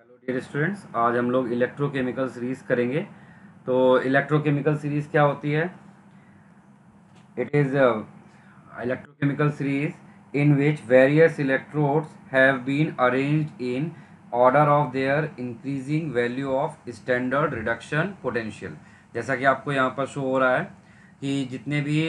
Hello dear students, आज हम लोग इलेक्ट्रोकेमिकल सीरीज करेंगे। तो इलेक्ट्रोकेमिकल सीरीज क्या होती है? It is electrochemical series in which various electrodes have been arranged in order of their increasing value of standard reduction potential। जैसा कि आपको यहाँ पर शो हो रहा है कि जितने भी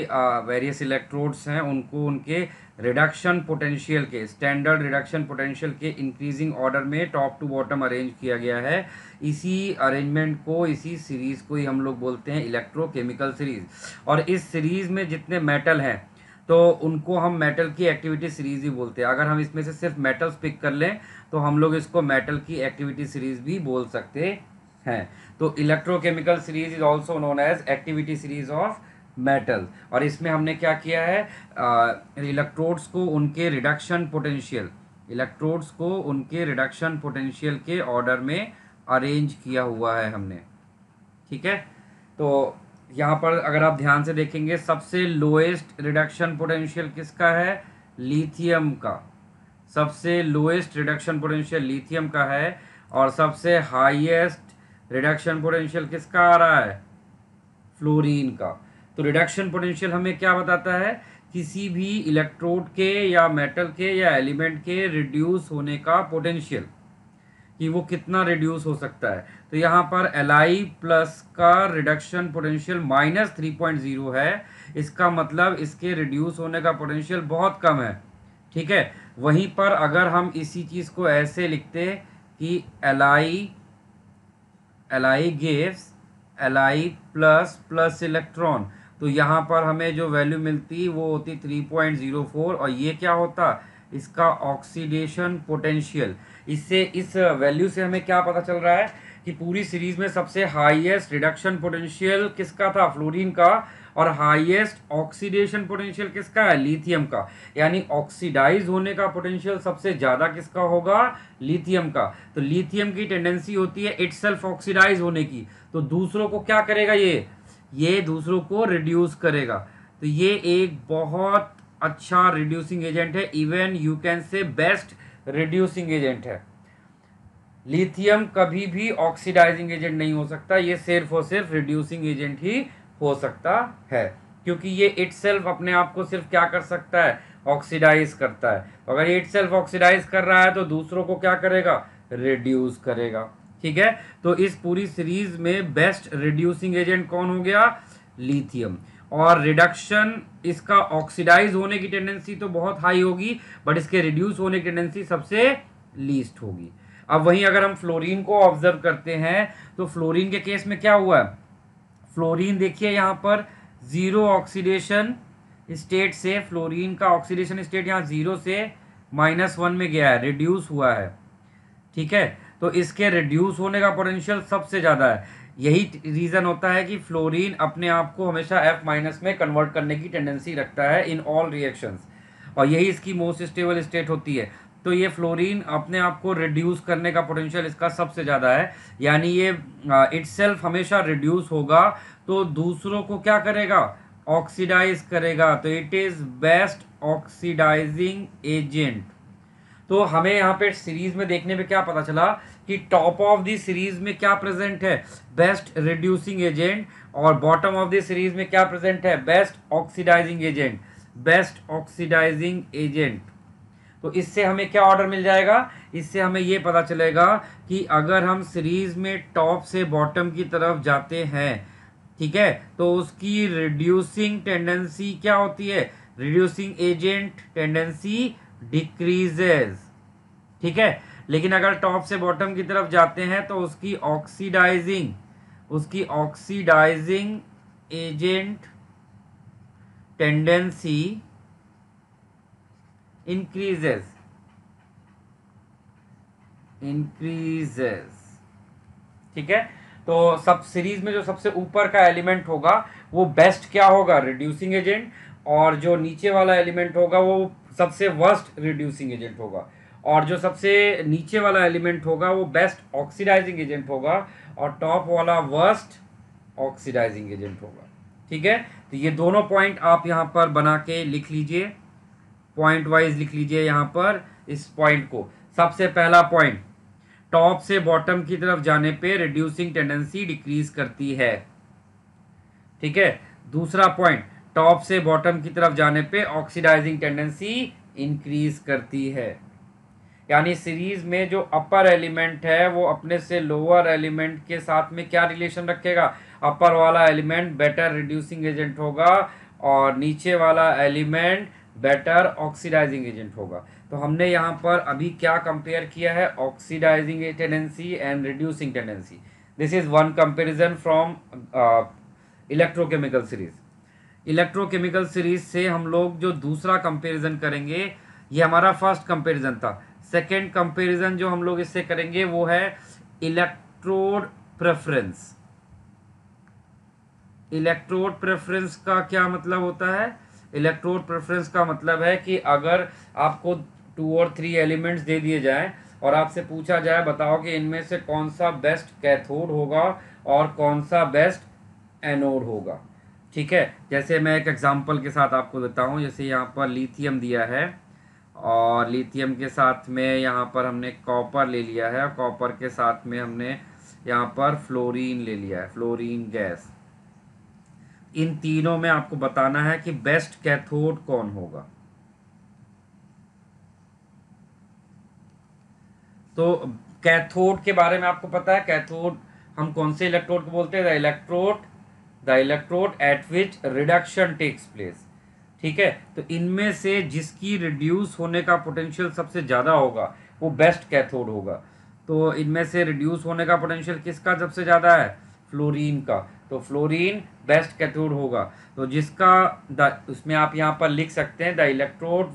वेरियस इलेक्ट्रोड्स हैं उनको उनके रिडक्शन पोटेंशियल के स्टैंडर्ड रिडक्शन पोटेंशियल के इंक्रीजिंग ऑर्डर में टॉप टू बॉटम अरेंज किया गया है। इसी अरेंजमेंट को, इसी सीरीज़ को ही हम लोग बोलते हैं इलेक्ट्रोकेमिकल सीरीज़। और इस सीरीज़ में जितने मेटल हैं तो उनको हम मेटल की एक्टिविटी सीरीज ही बोलते हैं। अगर हम इसमें से सिर्फ मेटल्स पिक कर लें तो हम लोग इसको मेटल की एक्टिविटी सीरीज भी बोल सकते हैं। तो electrochemical series is also known as activity series of metal. और इसमें हमने क्या किया है, इलेक्ट्रोड्स को उनके रिडक्शन पोटेंशियल के ऑर्डर में अरेंज किया हुआ है हमने। ठीक है, तो यहाँ पर अगर आप ध्यान से देखेंगे सबसे लोएस्ट रिडक्शन पोटेंशियल किसका है? लिथियम का। सबसे लोएस्ट रिडक्शन पोटेंशियल लिथियम का है। और सबसे हाईएस्ट रिडक्शन पोटेंशियल किसका आ रहा है? फ्लोरीन का। तो रिडक्शन पोटेंशियल हमें क्या बताता है? किसी भी इलेक्ट्रोड के या मेटल के या एलिमेंट के रिड्यूस होने का पोटेंशियल, कि वो कितना रिड्यूस हो सकता है। तो यहाँ पर Li प्लस का रिडक्शन पोटेंशियल -3.0 है। इसका मतलब इसके रिड्यूस होने का पोटेंशियल बहुत कम है। ठीक है, वहीं पर अगर हम इसी चीज़ को ऐसे लिखते कि Li gives Li plus plus electron, तो यहाँ पर हमें जो वैल्यू मिलती वो होती 3.04। और ये क्या होता? इसका ऑक्सीडेशन पोटेंशियल। इससे इस वैल्यू से हमें क्या पता चल रहा है कि पूरी सीरीज में सबसे हाईएस्ट रिडक्शन पोटेंशियल किसका था? फ्लोरीन का। और हाईएस्ट ऑक्सीडेशन पोटेंशियल किसका है? लिथियम का। यानी ऑक्सीडाइज होने का पोटेंशियल सबसे ज़्यादा किसका होगा? लिथियम का। तो लिथियम की टेंडेंसी होती है इटसेल्फ ऑक्सीडाइज होने की। तो दूसरों को क्या करेगा? ये दूसरों को रिड्यूस करेगा। तो ये एक बहुत अच्छा रिड्यूसिंग एजेंट है, even you can say best reducing agent है। लिथियम कभी भी ऑक्सीडाइजिंग एजेंट नहीं हो सकता, ये सिर्फ और सिर्फ रिड्यूसिंग एजेंट ही हो सकता है, क्योंकि ये इटसेल्फ अपने आप को सिर्फ क्या कर सकता है? ऑक्सीडाइज करता है। अगर ये इटसेल्फ ऑक्सीडाइज कर रहा है तो दूसरों को क्या करेगा? रिड्यूस करेगा। ठीक है, तो इस पूरी सीरीज में बेस्ट रिड्यूसिंग एजेंट कौन हो गया? लिथियम। और रिडक्शन, इसका ऑक्सीडाइज होने की टेंडेंसी तो बहुत हाई होगी, बट इसके रिड्यूस होने की टेंडेंसी सबसे लीस्ट होगी। अब वहीं अगर हम फ्लोरीन को ऑब्जर्व करते हैं तो फ्लोरीन के केस में क्या हुआ है? फ्लोरीन देखिए यहाँ पर जीरो ऑक्सीडेशन स्टेट से, फ्लोरीन का ऑक्सीडेशन स्टेट यहाँ 0 से -1 में गया है, रिड्यूस हुआ है। ठीक है, तो इसके रिड्यूस होने का पोटेंशियल सबसे ज़्यादा है। यही रीज़न होता है कि फ्लोरीन अपने आप को हमेशा F- में कन्वर्ट करने की टेंडेंसी रखता है इन ऑल रिएक्शंस, और यही इसकी मोस्ट स्टेबल स्टेट होती है। तो ये फ्लोरीन अपने आप को रिड्यूस करने का पोटेंशियल इसका सबसे ज़्यादा है, यानी ये इटसेल्फ हमेशा रिड्यूस होगा तो दूसरों को क्या करेगा? ऑक्सीडाइज करेगा। तो it is best oxidising agent. तो हमें यहाँ पे सीरीज में देखने में क्या पता चला कि टॉप ऑफ द सीरीज में क्या प्रेजेंट है? Best reducing agent. और बॉटम ऑफ द सीरीज में क्या प्रेजेंट है? Best oxidising agent. Best oxidising agent. तो इससे हमें क्या ऑर्डर मिल जाएगा? इससे हमें ये पता चलेगा कि अगर हम सीरीज में टॉप से बॉटम की तरफ जाते हैं, ठीक है, तो उसकी रिड्यूसिंग टेंडेंसी क्या होती है? Reducing agent tendency decreases. ठीक है, लेकिन अगर टॉप से बॉटम की तरफ जाते हैं तो उसकी ऑक्सीडाइजिंग एजेंट टेंडेंसी इंक्रीजेज। ठीक है, तो सब सीरीज में जो सबसे ऊपर का एलिमेंट होगा वो बेस्ट क्या होगा? Reducing agent. और जो नीचे वाला एलिमेंट होगा वो सबसे वर्स्ट रिड्यूसिंग एजेंट होगा। और जो सबसे नीचे वाला एलिमेंट होगा वो बेस्ट ऑक्सीडाइजिंग एजेंट होगा, और टॉप वाला वर्स्ट ऑक्सीडाइजिंग एजेंट होगा। ठीक है, तो ये दोनों पॉइंट आप यहाँ पर बना के लिख लीजिए, पॉइंट वाइज लिख लीजिए यहाँ पर इस पॉइंट को। सबसे पहला पॉइंट, टॉप से बॉटम की तरफ जाने पे रिड्यूसिंग टेंडेंसी डिक्रीज करती है। ठीक है, दूसरा पॉइंट, टॉप से बॉटम की तरफ जाने पे ऑक्सीडाइजिंग टेंडेंसी इंक्रीज करती है। यानी सीरीज में जो अपर एलिमेंट है वो अपने से लोअर एलिमेंट के साथ में क्या रिलेशन रखेगा, अपर वाला एलिमेंट बेटर रिड्यूसिंग एजेंट होगा और नीचे वाला एलिमेंट बेटर ऑक्सीडाइजिंग एजेंट होगा। तो हमने यहाँ पर अभी क्या कंपेयर किया है, oxidizing tendency and reducing tendency. This is one comparison from electrochemical series. Electrochemical series से हम लोग जो दूसरा कंपैरिजन करेंगे, ये हमारा फर्स्ट कंपैरिजन था। सेकंड कंपैरिजन जो हम लोग इससे करेंगे वो है इलेक्ट्रोड प्रेफरेंस। इलेक्ट्रोड प्रेफरेंस का क्या मतलब होता है, इलेक्ट्रोड प्रेफरेंस का मतलब है कि अगर आपको 2 और 3 एलिमेंट्स दे दिए जाएं और आपसे पूछा जाए बताओ कि इनमें से कौन सा बेस्ट कैथोड होगा और कौन सा बेस्ट एनोड होगा। ठीक है, जैसे मैं एक एग्जांपल के साथ आपको देता हूँ। जैसे यहाँ पर लिथियम दिया है और लिथियम के साथ में यहाँ पर हमने कॉपर ले लिया है और कॉपर के साथ में हमने यहाँ पर फ्लोरीन ले लिया है, फ्लोरीन गैस। इन तीनों में आपको बताना है कि बेस्ट कैथोड कौन होगा। तो कैथोड के बारे में आपको पता है, कैथोड हम कौन से इलेक्ट्रोड को बोलते हैं, the electrode at which reduction takes place. ठीक है, तो इनमें से जिसकी रिड्यूस होने का पोटेंशियल सबसे ज़्यादा होगा वो बेस्ट कैथोड होगा। तो इनमें से रिड्यूस होने का पोटेंशियल किसका सबसे ज़्यादा है, फ्लोरीन का। तो फ्लोरीन बेस्ट कैथोड होगा। तो जिसका उसमें आप यहाँ पर लिख सकते हैं द इलेक्ट्रोड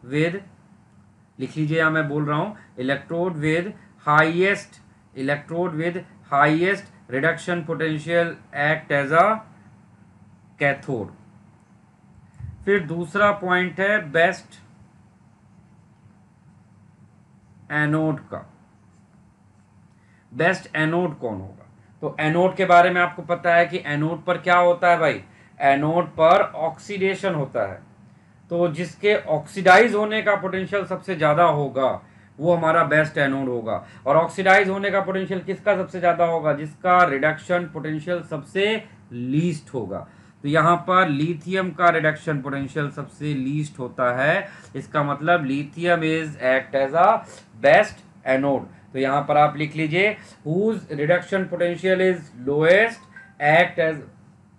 विद लिख लीजिए, यहाँ मैं बोल रहा हूँ electrode with highest reduction potential act as a cathode. फिर दूसरा पॉइंट है बेस्ट एनोड का। बेस्ट एनोड कौन होगा, तो एनोड के बारे में आपको पता है कि एनोड पर क्या होता है भाई, एनोड पर ऑक्सीडेशन होता है। तो जिसके ऑक्सीडाइज होने का पोटेंशियल सबसे ज़्यादा होगा वो हमारा बेस्ट एनोड होगा। और ऑक्सीडाइज होने का पोटेंशियल किसका सबसे ज़्यादा होगा, जिसका रिडक्शन पोटेंशियल सबसे लीस्ट होगा। तो यहाँ पर लिथियम का रिडक्शन पोटेंशियल सबसे लीस्ट होता है, इसका मतलब lithium is act as a best anode. तो यहाँ पर आप लिख लीजिए whose reduction potential is lowest act as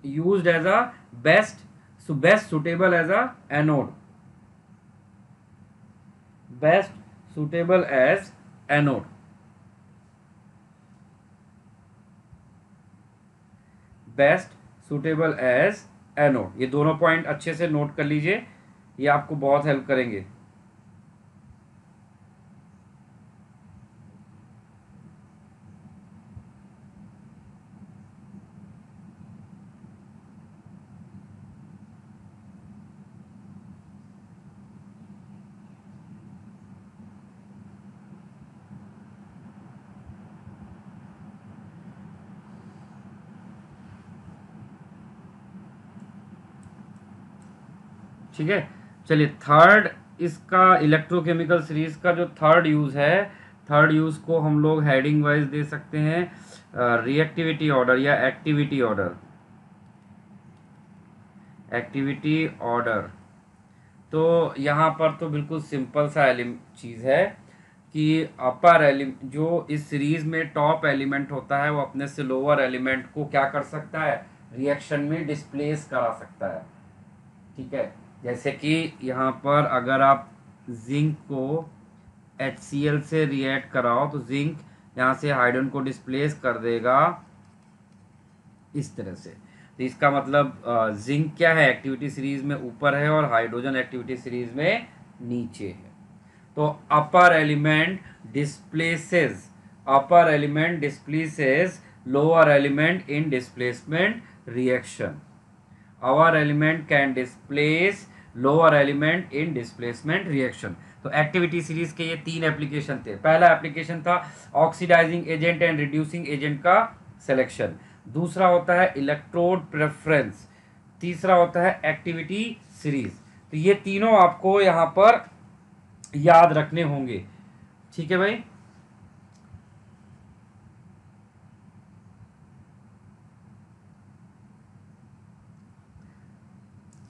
used as a best best suitable as a anode, best suitable as anode, best suitable as anode। ये दोनों point अच्छे से नोट कर लीजिए, ये आपको बहुत हेल्प करेंगे। ठीक है, चलिए थर्ड इसका इलेक्ट्रोकेमिकल सीरीज का जो थर्ड यूज है, थर्ड यूज को हम लोग हेडिंग वाइज दे सकते हैं रिएक्टिविटी ऑर्डर या एक्टिविटी ऑर्डर। एक्टिविटी ऑर्डर तो यहाँ पर तो बिल्कुल सिंपल सा चीज़ है कि अपर एलिमेंट जो इस सीरीज में टॉप एलिमेंट होता है वो अपने से लोअर एलिमेंट को क्या कर सकता है, रिएक्शन में डिस्प्लेस करा सकता है। ठीक है, जैसे कि यहाँ पर अगर आप जिंक को HCl से रिएक्ट कराओ तो जिंक यहाँ से हाइड्रोजन को डिस्प्लेस कर देगा इस तरह से। तो इसका मतलब जिंक क्या है, एक्टिविटी सीरीज में ऊपर है और हाइड्रोजन एक्टिविटी सीरीज में नीचे है। तो upper element displaces lower element in displacement reaction. Our element can displace lower element in displacement reaction. तो एक्टिविटी सीरीज के ये 3 एप्लीकेशन थे। पहला एप्लीकेशन था oxidising agent and reducing agent का सिलेक्शन, दूसरा होता है इलेक्ट्रोड प्रेफरेंस, तीसरा होता है एक्टिविटी सीरीज। तो ये तीनों आपको यहाँ पर याद रखने होंगे। ठीक है भाई।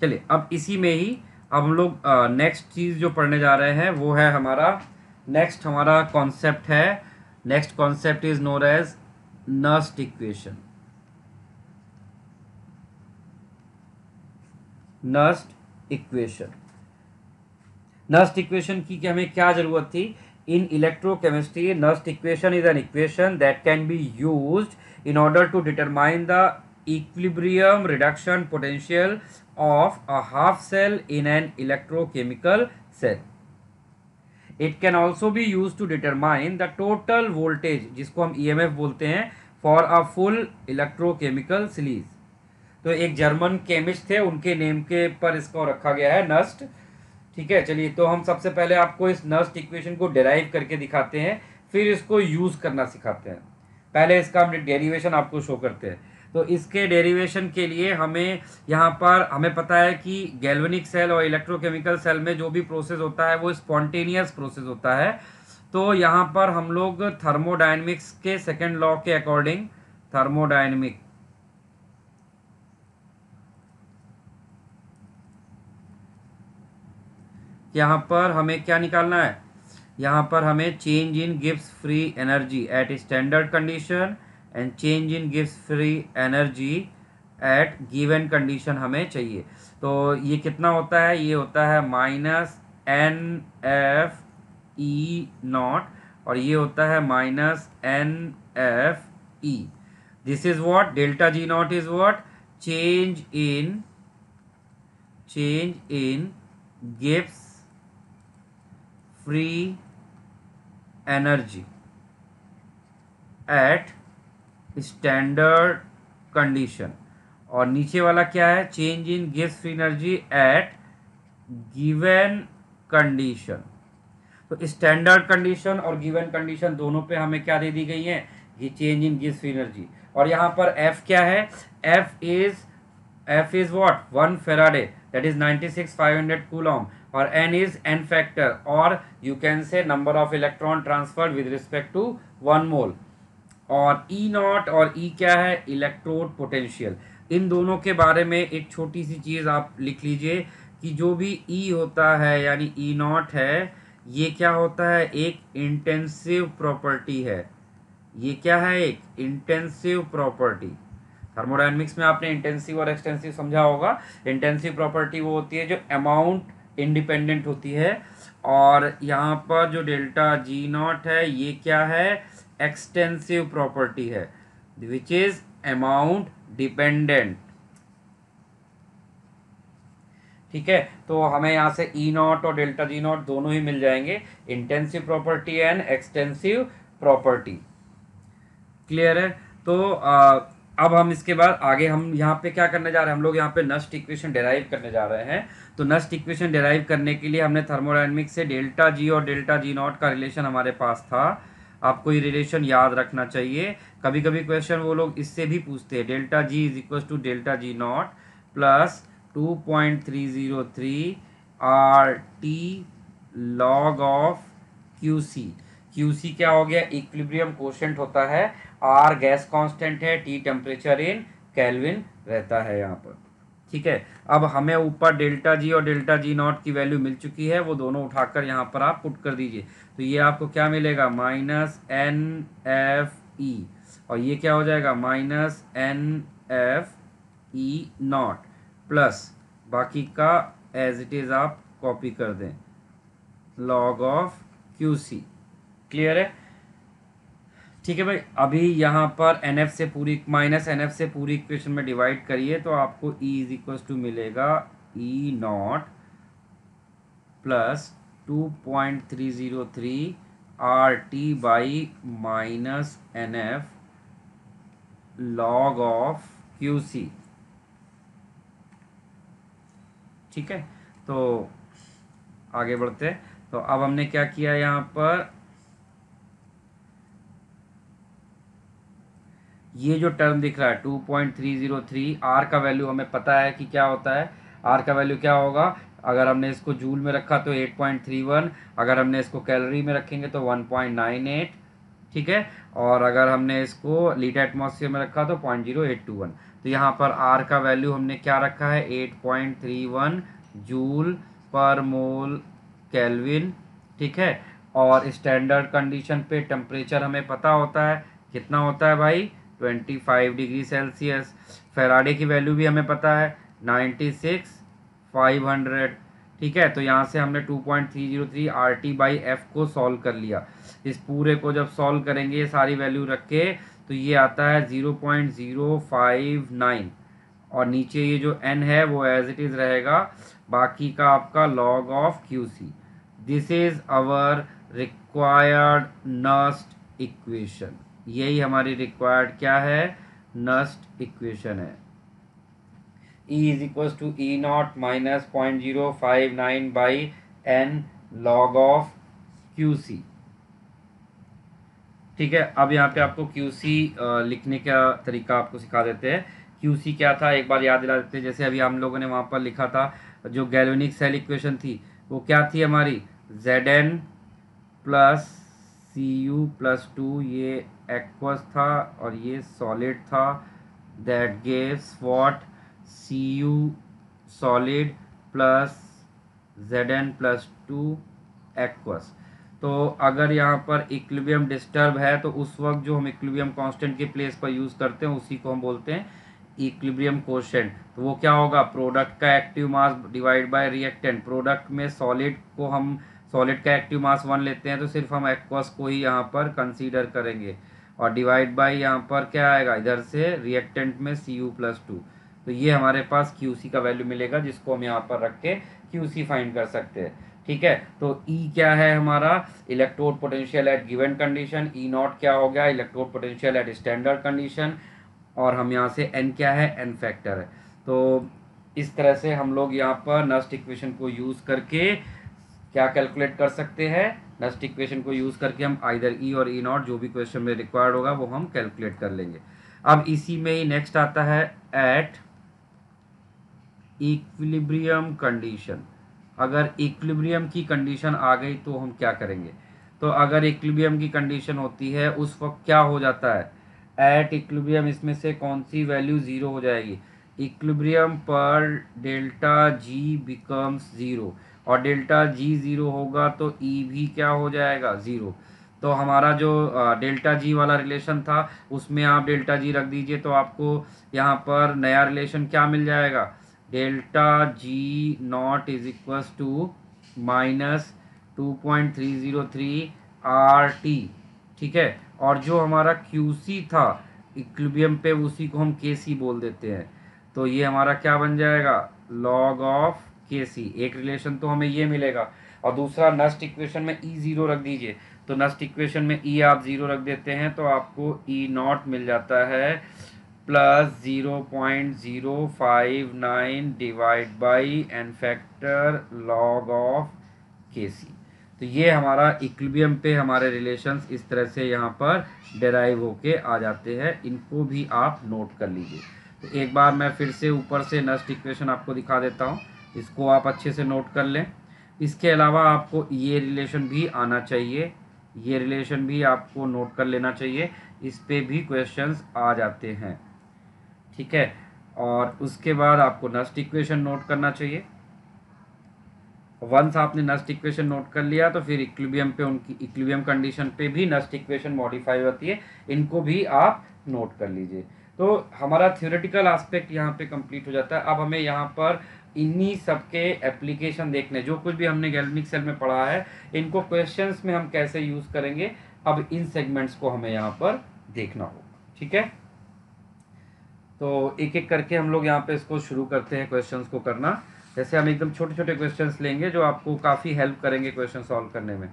चलिए अब इसी में ही अब हम लोग नेक्स्ट चीज जो पढ़ने जा रहे हैं वो है हमारा नेक्स्ट हमारा कॉन्सेप्ट है। Next concept is known as Nernst equation. Nernst equation. Nernst equation की कि हमें क्या जरूरत थी। In electrochemistry Nernst equation is an equation that can be used in order to determine the equilibrium reduction potential of a half cell in an electrochemical cell. It can also be used to determine the total voltage जिसको हम EMF बोलते हैं for a full electrochemical series. तो एक German chemist थे, उनके name के पर इसको रखा गया है नस्ट। ठीक है, चलिए तो हम सबसे पहले आपको इस नस्ट इक्वेशन को डिराइव करके दिखाते हैं, फिर इसको यूज करना सिखाते हैं। पहले इसका हम डेरिवेशन आपको शो करते हैं। तो इसके डेरिवेशन के लिए हमें यहाँ पर हमें पता है कि गैल्वेनिक सेल और इलेक्ट्रोकेमिकल सेल में जो भी प्रोसेस होता है वो स्पॉन्टेनियस प्रोसेस होता है। तो यहाँ पर हम लोग थर्मोडायनेमिक्स के सेकेंड लॉ के अकॉर्डिंग थर्मोडायनेमिक यहाँ पर हमें क्या निकालना है। यहाँ पर हमें change in Gibbs free energy at standard condition and change in Gibbs free energy at given condition हमें चाहिए। तो ये कितना होता है, ये होता है minus N F E nought और ये होता है minus N F E. This is what delta G nought is what change in Gibbs free energy at standard condition. और नीचे वाला क्या है, change in Gibbs free energy at given condition. तो स्टैंडर्ड कंडीशन और गिवन कंडीशन दोनों पे हमें क्या दे दी गई है, ये change in Gibbs free energy. और यहाँ पर एफ क्या है, F is what 1 Faraday that is 96,500 Coulomb और n is n factor or you can say number of electron transferred with respect to 1 mole। और E नॉट और E क्या है, इलेक्ट्रोड पोटेंशियल। इन दोनों के बारे में एक छोटी सी चीज़ आप लिख लीजिए कि जो भी E होता है यानी E नॉट है, ये क्या होता है, एक इंटेंसिव प्रॉपर्टी है। ये क्या है, एक इंटेंसिव प्रॉपर्टी। थर्मोडायनेमिक्स में आपने इंटेंसिव और एक्सटेंसिव समझा होगा। इंटेंसिव प्रॉपर्टी वो होती है जो अमाउंट इंडिपेंडेंट होती है, और यहाँ पर जो डेल्टा जी नॉट है ये क्या है, एक्सटेंसिव प्रॉपर्टी है विच इज अमाउंट डिपेंडेंट। ठीक है, तो हमें यहाँ से ई नॉट और डेल्टा जी नॉट दोनों ही मिल जाएंगे, intensive property and extensive property. Clear है। तो अब हम इसके बाद आगे हम यहाँ पे क्या करने जा रहे हैं, हम लोग यहाँ पे नस्ट इक्वेशन डेराइव करने जा रहे हैं। तो नस्ट इक्वेशन डेराइव करने के लिए हमने थर्मोडायनेमिक्स से डेल्टा जी और डेल्टा जी नॉट का रिलेशन हमारे पास था। आपको ये रिलेशन याद रखना चाहिए। कभी कभी क्वेश्चन वो लोग इससे भी पूछते हैं, delta G is equal to delta G nought plus 2.303 R T log of Q C. Q C क्या हो गया, इक्विलिब्रियम कोशेंट होता है, आर गैस कांस्टेंट है, टी टेम्परेचर इन केल्विन रहता है यहाँ पर। ठीक है, अब हमें ऊपर डेल्टा जी और डेल्टा जी नॉट की वैल्यू मिल चुकी है, वो दोनों उठाकर यहाँ पर आप पुट कर दीजिए। तो ये आपको क्या मिलेगा, माइनस एन एफ ई, और ये क्या हो जाएगा minus N F E not plus बाकी का एज इट इज आप कॉपी कर दें log of Q C. Clear है। ठीक है भाई, अभी यहाँ पर एन एफ से पूरी माइनस एन एफ से पूरी इक्वेशन में डिवाइड करिए तो आपको E इज इक्वल टू मिलेगा E not plus 2.303 R T by minus N F log of Q C. ठीक है, तो आगे बढ़ते हैं। तो अब हमने क्या किया, यहाँ पर ये जो टर्म दिख रहा है 2.303, आर का वैल्यू हमें पता है कि क्या होता है, आर का वैल्यू क्या होगा, अगर हमने इसको जूल में रखा तो 8.31, अगर हमने इसको कैलोरी में रखेंगे तो 1.98, ठीक है। और अगर हमने इसको लीटर एटमॉस्फेयर में रखा तो 0.0821। तो यहाँ पर आर का वैल्यू हमने क्या रखा है, 8.31 जूल पर मोल केल्विन, ठीक है। और स्टैंडर्ड कंडीशन पे टेम्परेचर हमें पता होता है कितना होता है भाई, 25 डिग्री सेल्सियस। फेराडे की वैल्यू भी हमें पता है 96,500, ठीक है। तो यहाँ से हमने 2.303 RT/F को सॉल्व कर लिया। इस पूरे को जब सॉल्व करेंगे ये सारी वैल्यू रख के तो ये आता है 0.059, और नीचे ये जो n है वो एज इट इज़ रहेगा, बाकी का आपका log of QC। This is our required Nernst equation, यही हमारी रिक्वायर्ड क्या है, नस्ट इक्वेशन है। E is equal to E0 minus 0.059/n log of QC, ठीक है। अब यहाँ पे आपको QC लिखने का तरीका आपको सिखा देते हैं। QC क्या था एक बार याद दिला देते हैं। जैसे अभी हम लोगों ने वहाँ पर लिखा था, जो गैल्वेनिक सेल इक्वेशन थी वो क्या थी हमारी, Zn प्लस Cu+2, ये एक्वस था और ये सॉलिड था, that gives what, Cu solid plus Zn+2 aqueous. तो अगर यहाँ पर इक्विलिब्रियम डिस्टर्ब है तो उस वक्त जो हम इक्विलिब्रियम कांस्टेंट के प्लेस पर यूज़ करते हैं उसी को हम बोलते हैं इक्विलिब्रियम कोशेंट। तो वो क्या होगा, प्रोडक्ट का active mass divide by reactant. Product में सॉलिड को हम, सॉलिड का एक्टिव मास 1 लेते हैं तो सिर्फ हम एक्वस को ही यहाँ पर कंसीडर करेंगे, और डिवाइड बाय यहाँ पर क्या आएगा, इधर से रिएक्टेंट में Cu+2। तो ये हमारे पास QC का वैल्यू मिलेगा, जिसको हम यहाँ पर रख के QC फाइंड कर सकते हैं, ठीक है। तो E क्या है हमारा, electrode potential at given condition. E0 क्या हो गया, electrode potential at standard condition. और हम यहाँ से N क्या है, N फैक्टर है। तो इस तरह से हम लोग यहाँ पर नस्ट इक्वेशन को यूज़ करके क्या कैलकुलेट कर सकते हैं, नस्ट इक्वेशन को यूज़ करके हम आइदर E और E0 जो भी क्वेश्चन में रिक्वायर्ड होगा वो हम कैलकुलेट कर लेंगे। अब इसी में ही नेक्स्ट आता है एट इक्विलिब्रियम कंडीशन। अगर इक्विलिब्रियम की कंडीशन आ गई तो हम क्या करेंगे, तो अगर इक्विलिब्रियम की कंडीशन होती है उस वक्त क्या हो जाता है, एट इक्विलिब्रियम इसमें से कौन सी वैल्यू ज़ीरो हो जाएगी, इक्विलिब्रियम पर डेल्टा G बिकम्स ज़ीरो, और डेल्टा G ज़ीरो होगा तो E भी क्या हो जाएगा, ज़ीरो। तो हमारा जो डेल्टा G वाला रिलेशन था उसमें आप डेल्टा G रख दीजिए तो आपको यहाँ पर नया रिलेशन क्या मिल जाएगा, delta G0 is equals to -2.303 RT, ठीक है। और जो हमारा QC था इक्विलिब्रियम पे उसी को हम KC बोल देते हैं। तो ये हमारा क्या बन जाएगा, log ऑफ KC। एक रिलेशन तो हमें ये मिलेगा, और दूसरा नस्ट इक्वेशन में E0 रख दीजिए। तो नस्ट इक्वेशन में E आप 0 रख देते हैं तो आपको E0 मिल जाता है plus 0.059 divide by n factor log of KC। तो ये हमारा इक्विलिब्रियम पे हमारे रिलेशंस इस तरह से यहाँ पर डेराइव होके आ जाते हैं, इनको भी आप नोट कर लीजिए। तो एक बार मैं फिर से ऊपर से नस्ट इक्वेशन आपको दिखा देता हूँ, इसको आप अच्छे से नोट कर लें। इसके अलावा आपको ये रिलेशन भी आना चाहिए, ये रिलेशन भी आपको नोट कर लेना चाहिए, इस पे भी क्वेश्चंस आ जाते हैं, ठीक है। और उसके बाद आपको नस्ट इक्वेशन नोट करना चाहिए। वंस आपने नस्ट इक्वेशन नोट कर लिया तो फिर इक्विलिब्रियम पे, उनकी इक्विलिब्रियम कंडीशन पे भी नस्ट इक्वेशन मॉडिफाई होती है, इनको भी आप नोट कर लीजिए। तो हमारा थ्योरेटिकल एस्पेक्ट यहाँ पे कंप्लीट हो जाता है। अब हमें यहाँ पर इन्हीं सबके एप्लीकेशन देखने, जो कुछ भी हमने गैल्वेनिक सेल में पढ़ा है इनको क्वेश्चंस में हम कैसे यूज़ करेंगे, अब इन सेगमेंट्स को हमें यहाँ पर देखना होगा, ठीक है। तो एक एक करके हम लोग यहाँ पे इसको शुरू करते हैं क्वेश्चंस को करना। जैसे हम एकदम छोटे छोटे क्वेश्चंस लेंगे जो आपको काफ़ी हेल्प करेंगे क्वेश्चन सॉल्व करने में।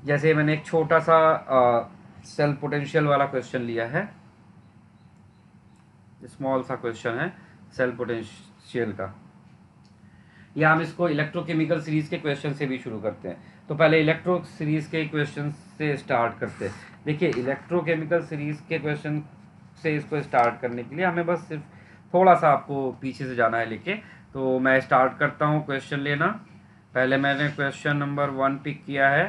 जैसे मैंने एक छोटा सा सेल पोटेंशियल वाला क्वेश्चन लिया है, स्मॉल सा क्वेश्चन है सेल पोटेंशियल का, या हम इसको इलेक्ट्रोकेमिकल सीरीज के क्वेश्चन से भी शुरू करते हैं। तो पहले इलेक्ट्रो सीरीज के क्वेश्चन से स्टार्ट करते हैं। देखिए इलेक्ट्रोकेमिकल सीरीज के क्वेश्चन से इसको स्टार्ट करने के लिए हमें बस सिर्फ थोड़ा सा आपको पीछे से जाना है लेके। तो मैं स्टार्ट करता हूँ क्वेश्चन लेना। पहले मैंने क्वेश्चन नंबर 1 पिक किया है।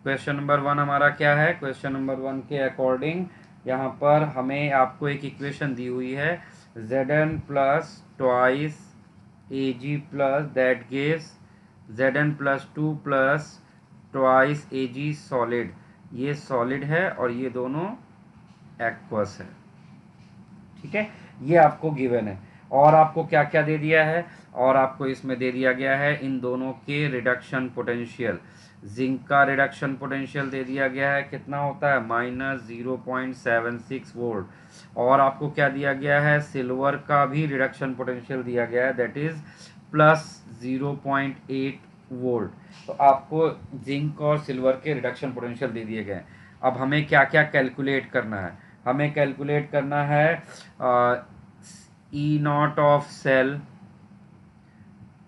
क्वेश्चन नंबर 1 हमारा क्या है? क्वेश्चन नंबर 1 के अकॉर्डिंग यहाँ पर हमें आपको एक इक्वेशन दी हुई है, Zn plus twice Ag plus that gives Zn plus 2 plus twice Ag solid. ये सॉलिड है और ये दोनों एक्वस है। ठीक है, ये आपको गिवन है। और आपको क्या क्या दे दिया है? और आपको इसमें दे दिया गया है इन दोनों के रिडक्शन पोटेंशियल। जिंक का रिडक्शन पोटेंशियल दे दिया गया है, कितना होता है? -0.76 वोल्ट। और आपको क्या दिया गया है? सिल्वर का भी रिडक्शन पोटेंशियल दिया गया है, दैट इज +0.8 वोल्ट। तो आपको जिंक और सिल्वर के रिडक्शन पोटेंशियल दे दिए गए हैं। अब हमें क्या क्या कैलकुलेट करना है? हमें कैलकुलेट करना है ई नॉट ऑफ सेल।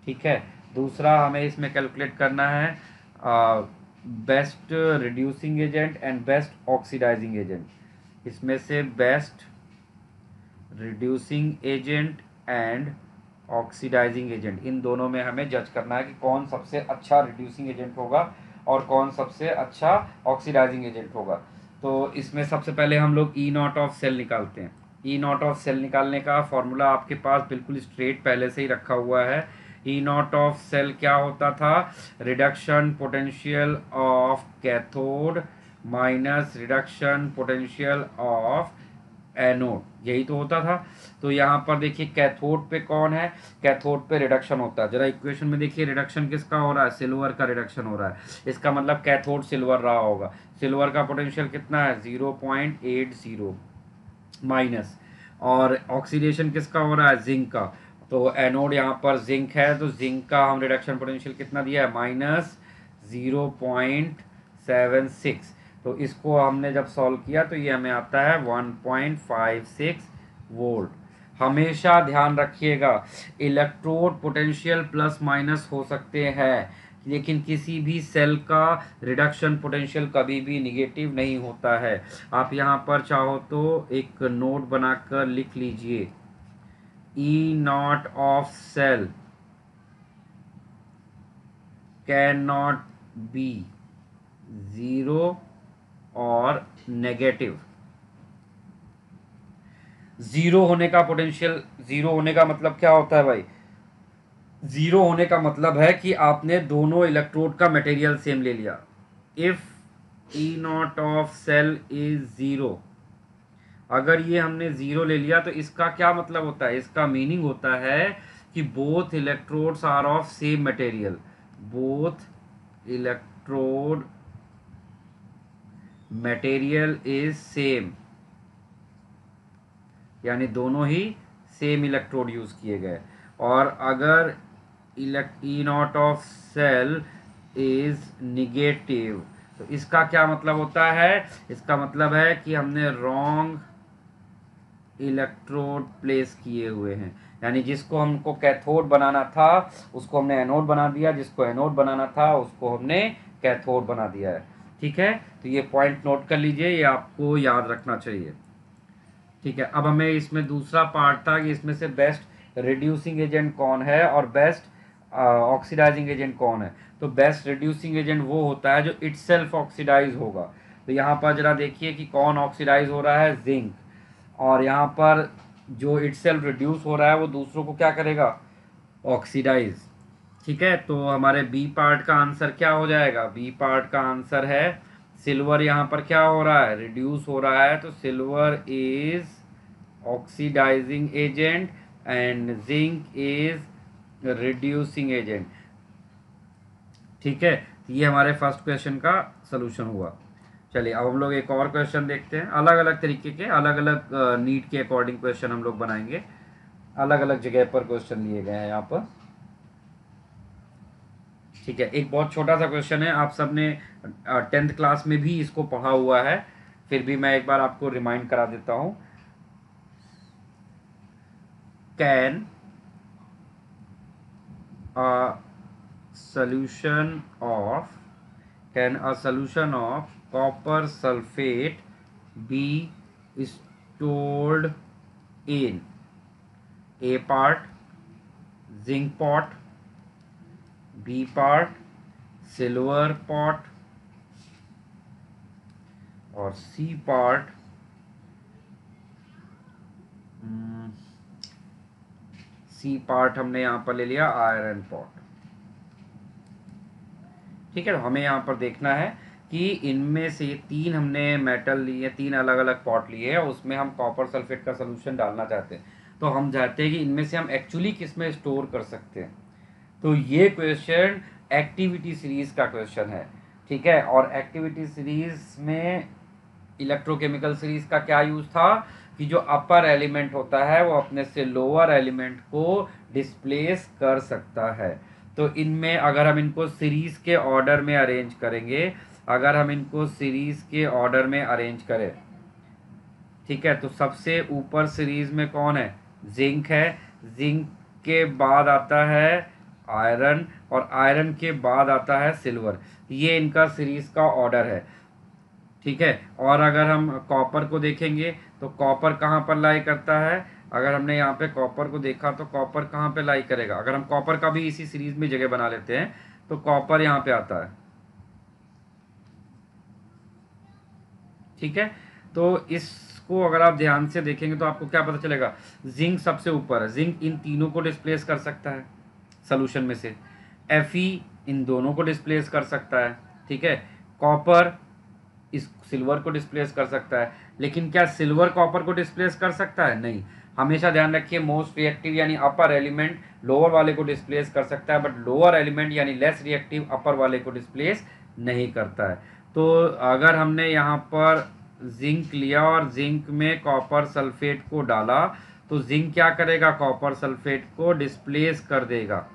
ठीक है, दूसरा हमें इसमें कैलकुलेट करना है best reducing agent and best oxidising agent. इसमें से best reducing agent and oxidising agent, इन दोनों में हमें जज करना है कि कौन सबसे अच्छा रिड्यूसिंग एजेंट होगा और कौन सबसे अच्छा ऑक्सीडाइजिंग एजेंट होगा। तो इसमें सबसे पहले हम लोग ई नॉट ऑफ सेल निकालते हैं। ई नॉट ऑफ सेल निकालने का फॉर्मूला आपके पास बिल्कुल स्ट्रेट पहले से ही रखा हुआ है। ई नॉट ऑफ सेल क्या होता था? Reduction potential of cathode minus reduction potential of anode, यही तो होता था। तो यहाँ पर देखिए कैथोड पे कौन है? कैथोड पे रिडक्शन होता है। जरा इक्वेशन में देखिए, रिडक्शन किसका हो रहा है? सिल्वर का रिडक्शन हो रहा है। इसका मतलब कैथोड सिल्वर रहा होगा। सिल्वर का पोटेंशियल कितना है? 0.80 माइनस। और ऑक्सीडेशन किसका हो रहा है? जिंक का। तो एनोड यहाँ पर जिंक है, तो जिंक का हम रिडक्शन पोटेंशियल कितना दिया है? -0.76। तो इसको हमने जब सॉल्व किया तो ये हमें आता है 1.56 वोल्ट। हमेशा ध्यान रखिएगा, इलेक्ट्रोड पोटेंशियल प्लस माइनस हो सकते हैं, लेकिन किसी भी सेल का रिडक्शन पोटेंशियल कभी भी निगेटिव नहीं होता है। आप यहाँ पर चाहो तो एक नोट बनाकर लिख लीजिए, E not of cell can not be zero और नेगेटिव। ज़ीरो होने का पोटेंशियल, ज़ीरो होने का मतलब क्या होता है भाई? ज़ीरो होने का मतलब है कि आपने दोनों इलेक्ट्रोड का मटेरियल सेम ले लिया। If E not of cell is zero, अगर ये हमने ज़ीरो ले लिया तो इसका क्या मतलब होता है? इसका मीनिंग होता है कि both electrodes are of same material. Both electrode material is same, यानी दोनों ही सेम इलेक्ट्रोड यूज किए गए। और अगर E not of cell is negative, तो इसका क्या मतलब होता है? इसका मतलब है कि हमने रॉन्ग इलेक्ट्रोड प्लेस किए हुए हैं, यानी जिसको हमको कैथोड बनाना था उसको हमने एनोड बना दिया, जिसको एनोड बनाना था उसको हमने कैथोड बना दिया है। ठीक है, तो ये पॉइंट नोट कर लीजिए, ये आपको याद रखना चाहिए। ठीक है, अब हमें इसमें दूसरा पार्ट था कि इसमें से बेस्ट रिड्यूसिंग एजेंट कौन है और बेस्ट ऑक्सीडाइजिंग एजेंट कौन है। तो बेस्ट रिड्यूसिंग एजेंट वो होता है जो इटसेल्फ ऑक्सीडाइज होगा। तो यहाँ पर जरा देखिए कि कौन ऑक्सीडाइज हो रहा है? जिंक। और यहाँ पर जो इटसेल्फ रिड्यूस हो रहा है वो दूसरों को क्या करेगा? ऑक्सीडाइज। ठीक है, तो हमारे बी पार्ट का आंसर क्या हो जाएगा? बी पार्ट का आंसर है सिल्वर। यहाँ पर क्या हो रहा है? रिड्यूस हो रहा है, तो silver is oxidizing agent and zinc is reducing agent. ठीक है, तो ये हमारे फर्स्ट क्वेश्चन का सलूशन हुआ। चलिए अब हम लोग एक और क्वेश्चन देखते हैं। अलग अलग तरीके के, अलग अलग नीड के अकॉर्डिंग क्वेश्चन हम लोग बनाएंगे। अलग अलग जगह पर क्वेश्चन लिए गए हैं यहाँ पर। ठीक है, एक बहुत छोटा सा क्वेश्चन है, आप सबने 10th क्लास में भी इसको पढ़ा हुआ है, फिर भी मैं एक बार आपको रिमाइंड करा देता हूँ। Can a solution of can a solution of copper sulfate be stored in A part, zinc pot, B part silver pot, और सी पार्ट सी पार्ट हमने यहाँ पर ले लिया आयरन पॉट। ठीक है, तो हमें यहाँ पर देखना है कि इनमें से तीन हमने मेटल लिए, तीन अलग अलग पॉट लिए हैं, उसमें हम कॉपर सल्फेट का सोल्यूशन डालना चाहते हैं। तो हम चाहते हैं कि इनमें से हम एक्चुअली किस में स्टोर कर सकते हैं। तो ये क्वेश्चन एक्टिविटी सीरीज का क्वेश्चन है। ठीक है, और एक्टिविटी सीरीज में इलेक्ट्रोकेमिकल सीरीज का क्या यूज था कि जो अपर एलिमेंट होता है वो अपने से लोअर एलिमेंट को डिस्प्लेस कर सकता है। तो इनमें अगर हम इनको सीरीज के ऑर्डर में अरेंज करेंगे, अगर हम इनको सीरीज के ऑर्डर में अरेंज करें, ठीक है, तो सबसे ऊपर सीरीज में कौन है, जिंक है, जिंक के बाद आता है आयरन, और आयरन के बाद आता है सिल्वर। ये इनका सीरीज का ऑर्डर है। ठीक है, और अगर हम कॉपर को देखेंगे तो कॉपर कहाँ पर लाई करता है, अगर हमने यहाँ पे कॉपर को देखा तो कॉपर कहाँ पे लाई करेगा, अगर हम कॉपर का भी इसी सीरीज में जगह बना लेते हैं तो कॉपर यहाँ पे आता है। ठीक है, तो इसको अगर आप ध्यान से देखेंगे तो आपको क्या पता चलेगा, जिंक सबसे ऊपर है, जिंक इन तीनों को डिस्प्लेस कर सकता है सोल्यूशन में से, Fe इन दोनों को डिस्प्लेस कर सकता है। ठीक है, कॉपर इस सिल्वर को डिस्प्लेस कर सकता है, लेकिन क्या सिल्वर कॉपर को डिस्प्लेस कर सकता है, नहीं। हमेशा ध्यान रखिए, मोस्ट रिएक्टिव यानी अपर एलिमेंट लोअर वाले को डिस्प्लेस कर सकता है, बट लोअर एलिमेंट यानी लेस रिएक्टिव अपर वाले को डिस्प्लेस नहीं करता है। तो अगर हमने यहाँ पर जिंक लिया और जिंक में कॉपर सल्फेट को डाला, तो जिंक क्या करेगा, कॉपर सल्फेट को डिस्प्लेस कर देगा।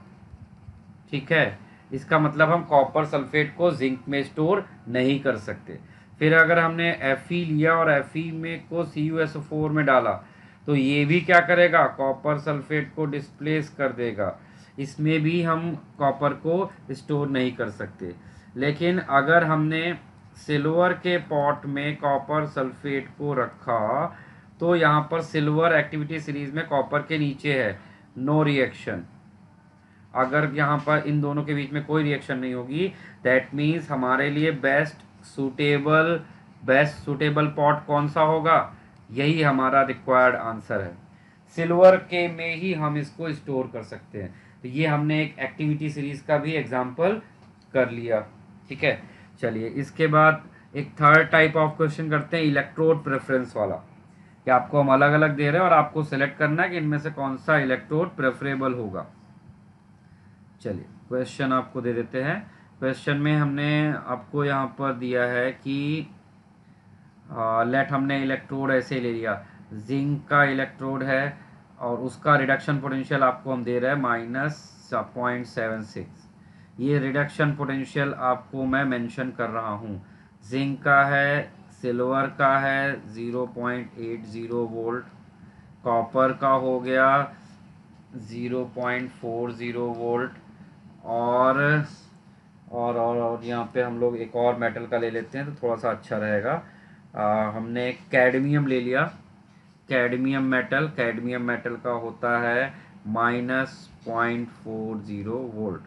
ठीक है, इसका मतलब हम कॉपर सल्फेट को जिंक में स्टोर नहीं कर सकते। फिर अगर हमने Fe लिया और Fe में को CuSO4 में डाला, तो ये भी क्या करेगा, कॉपर सल्फेट को डिस्प्लेस कर देगा। इसमें भी हम कॉपर को स्टोर नहीं कर सकते। लेकिन अगर हमने सिल्वर के पॉट में कॉपर सल्फेट को रखा, तो यहाँ पर सिल्वर एक्टिविटी सीरीज में कॉपर के नीचे है, नो रिएक्शन। अगर यहाँ पर इन दोनों के बीच में कोई रिएक्शन नहीं होगी, दैट मीन्स हमारे लिए बेस्ट सूटेबल पॉट कौन सा होगा, यही हमारा रिक्वायर्ड आंसर है। सिल्वर के में ही हम इसको स्टोर कर सकते हैं। तो ये हमने एक एक्टिविटी सीरीज का भी एग्जाम्पल कर लिया। ठीक है, चलिए इसके बाद एक थर्ड टाइप ऑफ क्वेश्चन करते हैं, इलेक्ट्रोड प्रेफरेंस वाला, कि आपको हम अलग अलग दे रहे हैं और आपको सेलेक्ट करना है कि इनमें से कौन सा इलेक्ट्रोड प्रेफरेबल होगा। चलिए क्वेश्चन आपको दे देते हैं। क्वेश्चन में हमने आपको यहाँ पर दिया है कि लेट, हमने इलेक्ट्रोड ऐसे ले लिया, जिंक का इलेक्ट्रोड है और उसका रिडक्शन पोटेंशियल आपको हम दे रहे हैं -0.76। ये रिडक्शन पोटेंशियल आपको मैं मेंशन कर रहा हूँ। जिंक का है, सिल्वर का है 0.80 वोल्ट, कॉपर का हो गया 0.40 वोल्ट, और और यहाँ पे हम लोग एक और मेटल का ले लेते हैं तो थोड़ा सा अच्छा रहेगा। हमने कैडमियम ले लिया, कैडमियम मेटल का होता है -0.40 वोल्ट।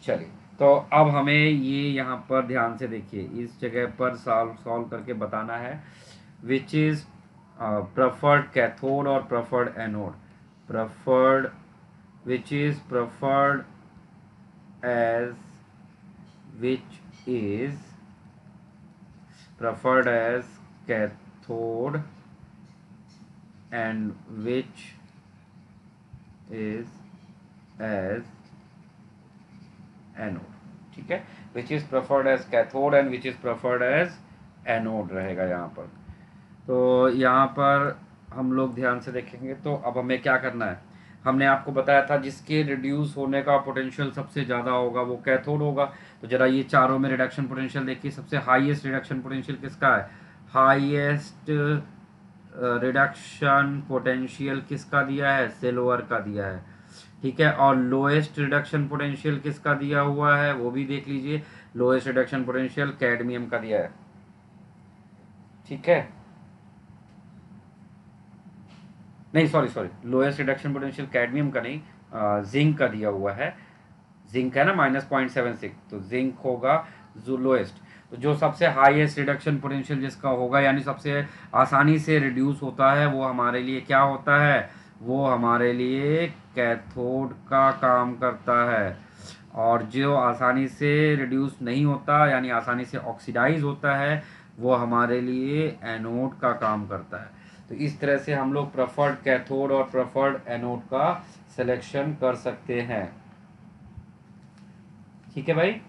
चलिए, तो अब हमें ये यहाँ पर ध्यान से देखिए, इस जगह पर सॉल्व करके बताना है विच इज़ प्रेफर्ड कैथोड और preferred anode, preferred which is preferred as cathode and which is as anode। ठीक है, which is preferred as cathode and which is preferred as anode रहेगा यहाँ पर। तो यहाँ पर हम लोग ध्यान से देखेंगे तो अब हमें क्या करना है, हमने आपको बताया था जिसके रिड्यूस होने का पोटेंशियल सबसे ज़्यादा होगा वो कैथोड होगा। तो जरा ये चारों में रिडक्शन पोटेंशियल देखिए, सबसे हाईएस्ट रिडक्शन पोटेंशियल किसका है, हाईएस्ट रिडक्शन पोटेंशियल किसका दिया है, सिल्वर का दिया है। ठीक है, और लोएस्ट रिडक्शन पोटेंशियल किसका दिया हुआ है वो भी देख लीजिए, लोएस्ट रिडक्शन पोटेंशियल कैडमियम का दिया है। ठीक है, नहीं sorry lowest reduction potential cadmium का नहीं, जिंक का दिया हुआ है, जिंक है ना -0.76, तो जिंक होगा जो लोएस्ट। तो जो सबसे हाईएस्ट रिडक्शन पोटेंशियल जिसका होगा, यानी सबसे आसानी से रिड्यूस होता है, वो हमारे लिए क्या होता है, वो हमारे लिए कैथोड का काम करता है। और जो आसानी से रिड्यूस नहीं होता, यानी आसानी से ऑक्सीडाइज होता है, वो हमारे लिए एनोड का काम करता है। तो इस तरह से हम लोग प्रेफर्ड कैथोड और प्रेफर्ड एनोड का सिलेक्शन कर सकते हैं। ठीक है भाई,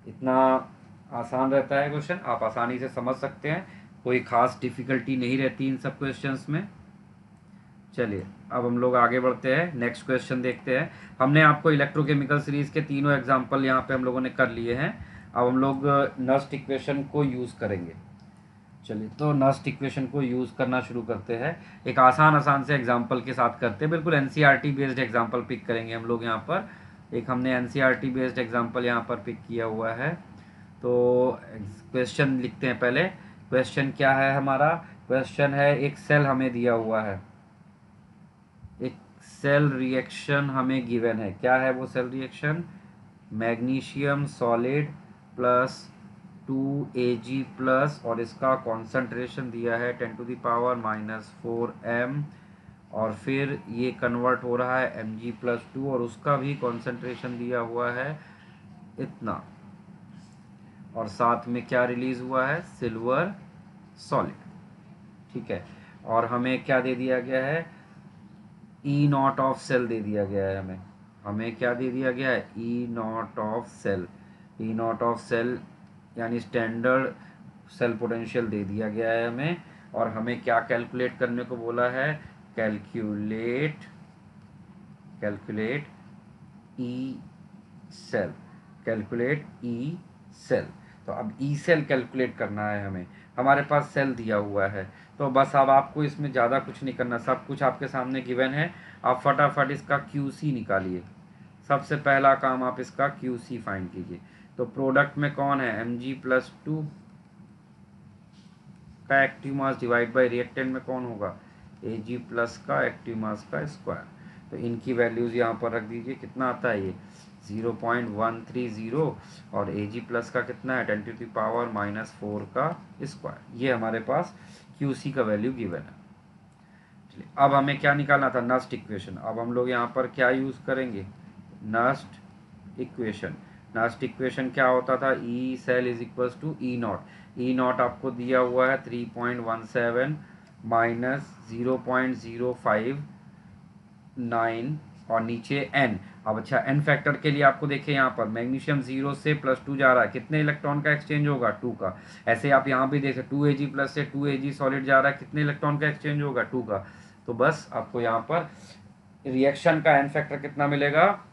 इतना आसान रहता है क्वेश्चन, आप आसानी से समझ सकते हैं, कोई खास डिफिकल्टी नहीं रहती इन सब क्वेश्चंस में। चलिए अब हम लोग आगे बढ़ते हैं, नेक्स्ट क्वेश्चन देखते हैं। हमने आपको इलेक्ट्रोकेमिकल सीरीज के तीनों एग्जाम्पल यहाँ पे हम लोगों ने कर लिए हैं। अब हम लोग नस्ट इक्वेशन को यूज़ करेंगे। चलिए तो नस्ट इक्वेशन को यूज़ करना शुरू करते हैं। एक आसान आसान से एग्जाम्पल के साथ करते हैं, बिल्कुल एनसीईआरटी बेस्ड एग्जाम्पल पिक करेंगे हम लोग यहाँ पर। एक हमने एनसीईआरटी बेस्ड एग्जाम्पल यहाँ पर पिक किया हुआ है। तो क्वेश्चन लिखते हैं पहले। क्वेश्चन क्या है हमारा, क्वेश्चन है एक सेल हमें दिया हुआ है, एक सेल रिएक्शन हमें गिवन है। क्या है वो cell reaction, magnesium solid plus 2Ag plus, और इसका कॉन्सेंट्रेशन दिया है 10⁻⁻⁴m, और फिर ये कन्वर्ट हो रहा है Mg+2, और उसका भी कॉन्सेंट्रेशन दिया हुआ है इतना, और साथ में क्या रिलीज हुआ है, सिल्वर सॉलिड। ठीक है, और हमें क्या दे दिया गया है, E0 ऑफ सेल दे दिया गया है हमें। हमें क्या दे दिया गया है, E0 of cell. E0 of cell यानी स्टैंडर्ड सेल पोटेंशियल दे दिया गया है हमें। और हमें क्या कैलकुलेट करने को बोला है, calculate E cell, calculate E cell. तो अब ई सेल कैलकुलेट करना है हमें, हमारे पास सेल दिया हुआ है। तो बस अब आपको इसमें ज़्यादा कुछ नहीं करना, सब कुछ आपके सामने गिवन है। आप फटाफट इसका QC निकालिए। सबसे पहला काम आप इसका QC फाइंड कीजिए। तो प्रोडक्ट में कौन है, Mg+2 का active mass divide by reactant में कौन होगा, Ag प्लस का एक्टिव मास का स्क्वायर। तो इनकी वैल्यूज़ यहाँ पर रख दीजिए, कितना आता है ये 0.130, और Ag प्लस का कितना है 10⁻⁻⁴ का स्क्वायर। ये हमारे पास QC का वैल्यू गिवन है। चलिए अब हमें क्या निकालना था, नस्ट इक्वेशन। अब हम लोग यहाँ पर क्या यूज़ करेंगे, नस्ट इक्वेशन। नस्ट इक्वेशन क्या होता था, E cell is equals to E0। E0 आपको दिया हुआ है 3.17 माइनस 0.059, और नीचे n। अब अच्छा n फैक्टर के लिए आपको देखिए यहाँ पर मैग्नीशियम 0 से +2 जा रहा है, कितने इलेक्ट्रॉन का एक्सचेंज होगा, 2 का। ऐसे आप यहाँ भी देख सकते 2Ag प्लस से 2Ag सॉलिड जा रहा है, कितने इलेक्ट्रॉन का एक्सचेंज होगा, 2 का। तो बस आपको यहाँ पर रिएक्शन का n फैक्टर कितना मिलेगा,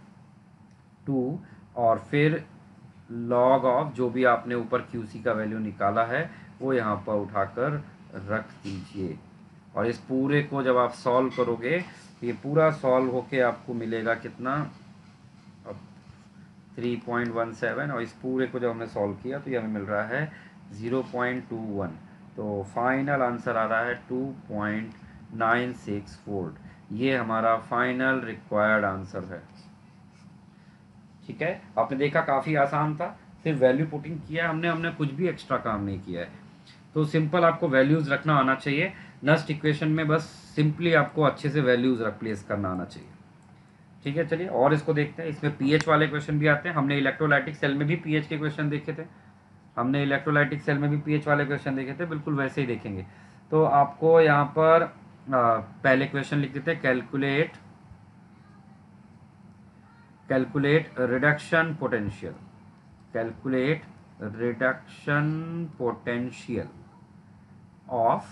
2, और फिर लॉग ऑफ जो भी आपने ऊपर QC का वैल्यू निकाला है वो यहाँ पर उठाकर रख दीजिए। और इस पूरे को जब आप सॉल्व करोगे तो ये पूरा सॉल्व होके आपको मिलेगा कितना, 3.17, और इस पूरे को जब हमने सॉल्व किया तो ये हमें मिल रहा है 0.21। तो फाइनल आंसर आ रहा है 2.96 वोल्ट। ये हमारा फाइनल रिक्वायर्ड आंसर है। ठीक है, आपने देखा काफ़ी आसान था, सिर्फ वैल्यू पुटिंग किया है हमने, हमने कुछ भी एक्स्ट्रा काम नहीं किया है। तो सिंपल आपको वैल्यूज़ रखना आना चाहिए नस्ट इक्वेशन में, बस सिंपली आपको अच्छे से वैल्यूज़ रिप्लेस करना आना चाहिए। ठीक है, चलिए और इसको देखते हैं। इसमें पीएच वाले क्वेश्चन भी आते हैं, हमने इलेक्ट्रोलाइटिक सेल में भी पीएच के क्वेश्चन देखे थे, हमने इलेक्ट्रोलाइटिक सेल में भी पीएच वाले क्वेश्चन देखे थे, बिल्कुल वैसे ही देखेंगे। तो आपको यहाँ पर पहले क्वेश्चन लिख देते हैं, calculate reduction potential, calculate reduction potential of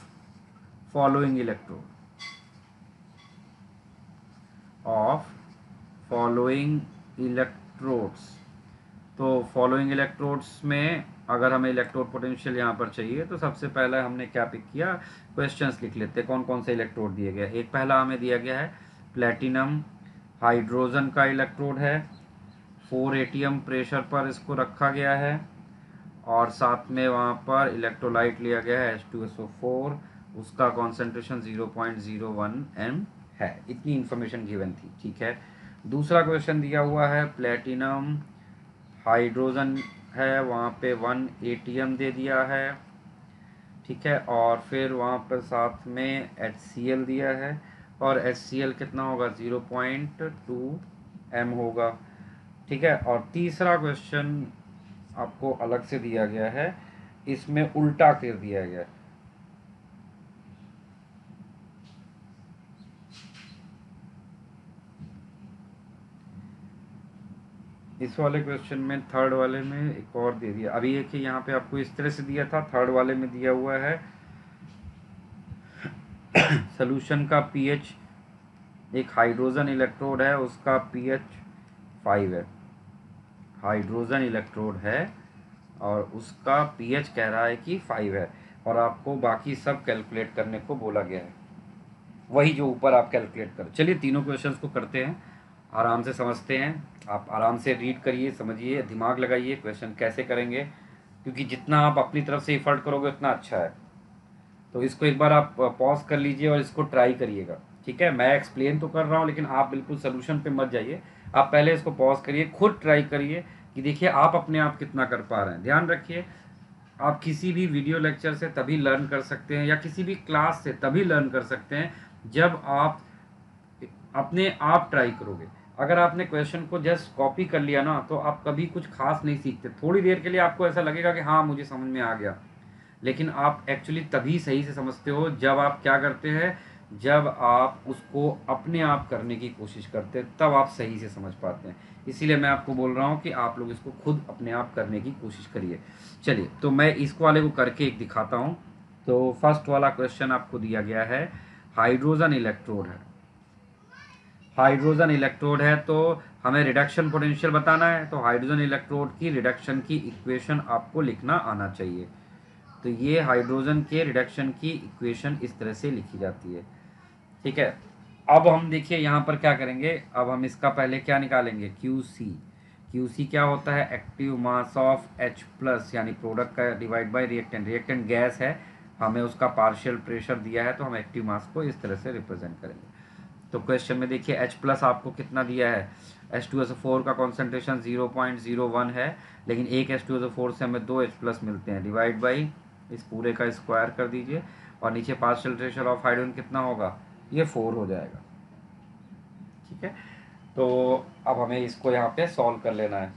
following electrode, of following electrodes. तो फॉलोइंग इलेक्ट्रोड्स में अगर हमें इलेक्ट्रोड पोटेंशियल यहाँ पर चाहिए तो सबसे पहले हमने क्या पिक किया, क्वेश्चंस लिख लेते हैं कौन कौन से इलेक्ट्रोड दिए गए। एक पहला हमें दिया गया है प्लेटिनम हाइड्रोजन का इलेक्ट्रोड है, 4 ATM प्रेशर पर इसको रखा गया है, और साथ में वहाँ पर इलेक्ट्रोलाइट लिया गया है H2SO4, उसका कॉन्सेंट्रेशन 0.01 m है। इतनी इन्फॉर्मेशन गिवन थी। ठीक है, दूसरा क्वेश्चन दिया हुआ है प्लेटिनम हाइड्रोजन है, वहाँ पे 1 एटीएम दे दिया है, ठीक है। और फिर वहाँ पर साथ में HCl दिया है, और HCl कितना होगा 0.2 m होगा, ठीक है। और तीसरा क्वेश्चन आपको अलग से दिया गया है, इसमें उल्टा कर दिया गया है। इस वाले क्वेश्चन में थर्ड वाले में एक और दे दिया, अभी एक ही यहाँ पे आपको इस तरह से दिया था, थर्ड वाले में दिया हुआ है सोल्यूशन का पीएच, एक हाइड्रोजन इलेक्ट्रोड है उसका पीएच 5 है, हाइड्रोजन इलेक्ट्रोड है और उसका पीएच कह रहा है कि 5 है, और आपको बाकी सब कैलकुलेट करने को बोला गया है, वही जो ऊपर आप कैलकुलेट करो। चलिए तीनों क्वेश्चंस को करते हैं, आराम से समझते हैं। आप आराम से रीड करिए, समझिए, दिमाग लगाइए क्वेश्चन कैसे करेंगे, क्योंकि जितना आप अपनी तरफ से एफर्ट करोगे उतना अच्छा है। तो इसको एक बार आप पॉज कर लीजिए और इसको ट्राई करिएगा, ठीक है। मैं एक्सप्लेन तो कर रहा हूँ, लेकिन आप बिल्कुल सोल्यूशन पे मत जाइए, आप पहले इसको पॉज करिए, खुद ट्राई करिए कि देखिए आप अपने आप कितना कर पा रहे हैं। ध्यान रखिए, आप किसी भी वीडियो लेक्चर से तभी लर्न कर सकते हैं, या किसी भी क्लास से तभी लर्न कर सकते हैं जब आप अपने आप ट्राई करोगे। अगर आपने क्वेश्चन को जस्ट कॉपी कर लिया ना, तो आप कभी कुछ खास नहीं सीखते। थोड़ी देर के लिए आपको ऐसा लगेगा कि हाँ मुझे समझ में आ गया, लेकिन आप एक्चुअली तभी सही से समझते हो जब आप क्या करते हैं, जब आप उसको अपने आप करने की कोशिश करते हैं, तब आप सही से समझ पाते हैं। इसीलिए मैं आपको बोल रहा हूँ कि आप लोग इसको खुद अपने आप करने की कोशिश करिए। चलिए, तो मैं इस वाले को करके एक दिखाता हूँ। तो फर्स्ट वाला क्वेश्चन आपको दिया गया है, हाइड्रोजन इलेक्ट्रोड है, हाइड्रोजन इलेक्ट्रोड है, तो हमें रिडक्शन पोटेंशियल बताना है, तो हाइड्रोजन इलेक्ट्रोड की रिडक्शन की इक्वेशन आपको लिखना आना चाहिए। तो ये हाइड्रोजन के रिडक्शन की इक्वेशन इस तरह से लिखी जाती है, ठीक है। अब हम देखिए यहाँ पर क्या करेंगे, अब हम इसका पहले क्या निकालेंगे, QC। QC क्या होता है, active mass of H plus, यानी प्रोडक्ट का divide by reactant. Reactant gas है, हमें उसका पार्शियल प्रेशर दिया है, तो हम एक्टिव मास को इस तरह से रिप्रेजेंट करेंगे। तो क्वेश्चन में देखिए H प्लस आपको कितना दिया है, H2SO4 का कॉन्सेंट्रेशन 0.01 है, लेकिन एक H2SO4 से हमें 2 H प्लस मिलते हैं, डिवाइड बाई इस पूरे का स्क्वायर कर दीजिए, और नीचे पार्शियल प्रेशर ऑफ हाइड्रोजन कितना होगा, ये 4 हो जाएगा, ठीक है। तो अब हमें इसको यहाँ पे सॉल्व कर लेना है।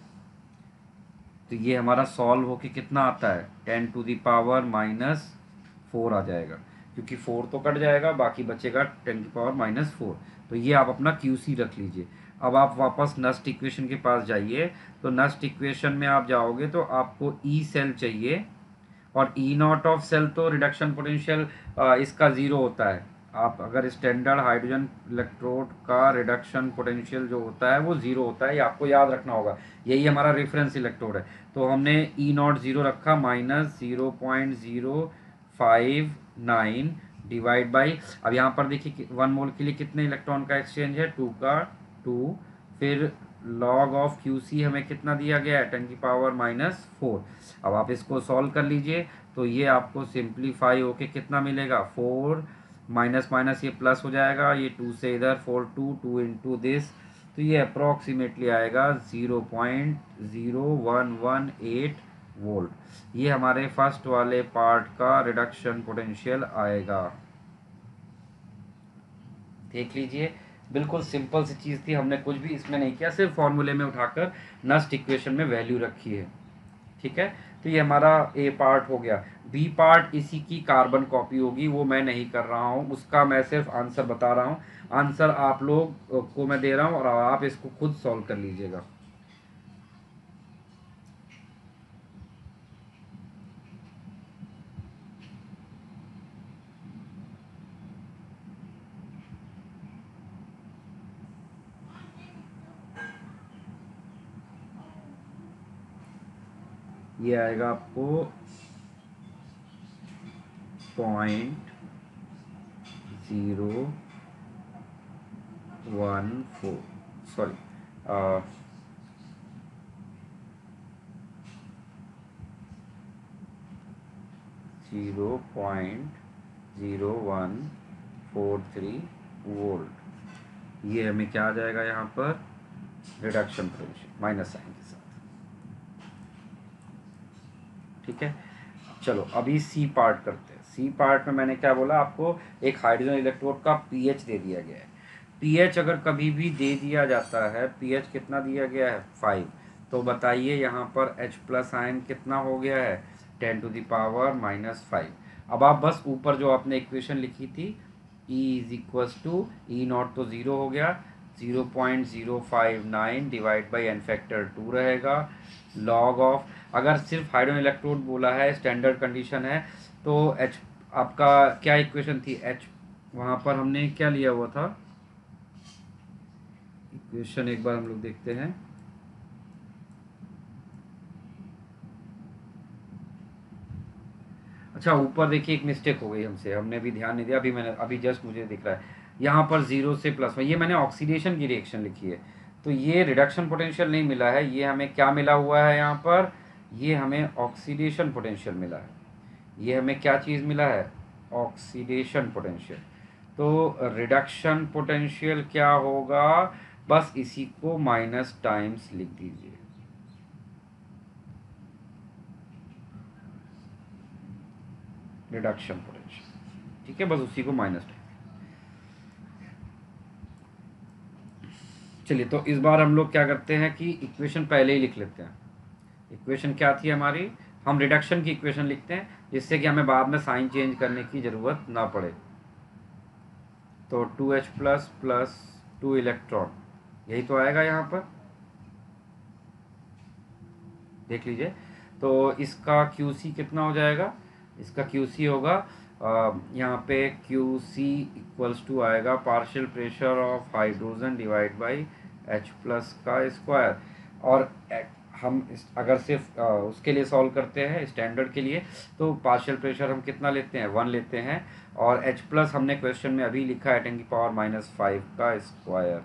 तो ये हमारा सॉल्व होके कितना आता है, 10⁻⁻4 आ जाएगा, क्योंकि 4 तो कट जाएगा, बाकी बचेगा 10⁻⁻4। तो ये आप अपना QC रख लीजिए। अब आप वापस नस्ट इक्वेशन के पास जाइए, तो नस्ट इक्वेशन में आप जाओगे तो आपको E सेल चाहिए, और E0 ऑफ सेल तो रिडक्शन पोटेंशियल इसका 0 होता है। आप अगर स्टैंडर्ड हाइड्रोजन इलेक्ट्रोड का रिडक्शन पोटेंशियल जो होता है वो 0 होता है, ये आपको याद रखना होगा, यही हमारा रेफरेंस इलेक्ट्रोड है। तो हमने E0 0 रखा, -0.059 डिवाइड बाई, अब यहाँ पर देखिए 1 मोल के लिए कितने इलेक्ट्रॉन का एक्सचेंज है, 2 का 2, फिर लॉग ऑफ QC हमें कितना दिया गया है, 10⁻⁻4। अब आप इसको सॉल्व कर लीजिए, तो ये आपको सिंप्लीफाई होके कितना मिलेगा, 4 माइनस माइनस ये प्लस हो जाएगा, ये 2 से इधर 4 2 इंटू दिस, तो ये अप्रॉक्सीमेटली आएगा 0.0118 वोल्ट। ये हमारे फर्स्ट वाले पार्ट का रिडक्शन पोटेंशियल आएगा। देख लीजिए, बिल्कुल सिंपल सी चीज़ थी, हमने कुछ भी इसमें नहीं किया, सिर्फ फॉर्मूले में उठाकर नस्ट इक्वेशन में वैल्यू रखी है, ठीक है। तो ये हमारा ए पार्ट हो गया। बी पार्ट इसी की कार्बन कॉपी होगी, वो मैं नहीं कर रहा हूँ, उसका मैं सिर्फ आंसर बता रहा हूँ। आंसर आप लोग को मैं दे रहा हूँ और आप इसको खुद सॉल्व कर लीजिएगा। ये आएगा आपको 0.014, सॉरी 0.0143 वोल्ट। ये हमें क्या आ जाएगा यहाँ पर, रिडक्शन पोटेंशियल माइनस साइन के साथ। ठीक है, चलो अभी सी पार्ट करते हैं। सी पार्ट में मैंने क्या बोला आपको, एक हाइड्रोजन इलेक्ट्रोड का पीएच दे दिया गया है। पीएच अगर कभी भी दे दिया जाता है, पीएच कितना दिया गया है 5, तो बताइए यहाँ पर H प्लस आयन कितना हो गया है 10⁻⁻5। अब आप बस ऊपर जो आपने इक्वेशन लिखी थी E is equals to E nought तो ज़ीरो हो गया, 0.059 डिवाइड बाई एन फैक्टर 2 रहेगा, लॉग ऑफ, अगर सिर्फ हाइड्रोजन इलेक्ट्रोड बोला है, स्टैंडर्ड कंडीशन है, तो H आपका क्या इक्वेशन थी, H वहाँ पर हमने क्या लिया हुआ था, इक्वेशन एक बार हम लोग देखते हैं। अच्छा ऊपर देखिए एक मिस्टेक हो गई हमसे, हमने भी ध्यान नहीं दिया, अभी जस्ट मुझे दिख रहा है यहाँ पर 0 से प्लस में, ये मैंने ऑक्सीडेशन की रिएक्शन लिखी है, तो ये रिडक्शन पोटेंशियल नहीं मिला है, ये हमें क्या मिला हुआ है यहाँ पर, ये हमें ऑक्सीडेशन पोटेंशियल मिला है। ये हमें क्या चीज़ मिला है, ऑक्सीडेशन पोटेंशियल। तो रिडक्शन पोटेंशियल क्या होगा, बस इसी को माइनस टाइम्स लिख दीजिए। रिडक्शन पोटेंशियल, ठीक है, बस उसी को माइनस टाइम। चलिए तो इस बार हम लोग क्या करते हैं कि इक्वेशन पहले ही लिख लेते हैं। इक्वेशन क्या थी हमारी, हम रिडक्शन की इक्वेशन लिखते हैं जिससे कि हमें बाद में साइन चेंज करने की ज़रूरत ना पड़े। तो 2H प्लस प्लस 2 इलेक्ट्रॉन, यही तो आएगा यहाँ पर, देख लीजिए। तो इसका QC कितना हो जाएगा, इसका QC होगा यहाँ पे QC इक्वल्स टू आएगा partial pressure of hydrogen divide by H plus का स्क्वायर। और हम अगर सिर्फ उसके लिए सॉल्व करते हैं स्टैंडर्ड के लिए, तो पार्शियल प्रेशर हम कितना लेते हैं 1 लेते हैं, और H प्लस हमने क्वेश्चन में अभी लिखा है 10⁻⁻5 का स्क्वायर।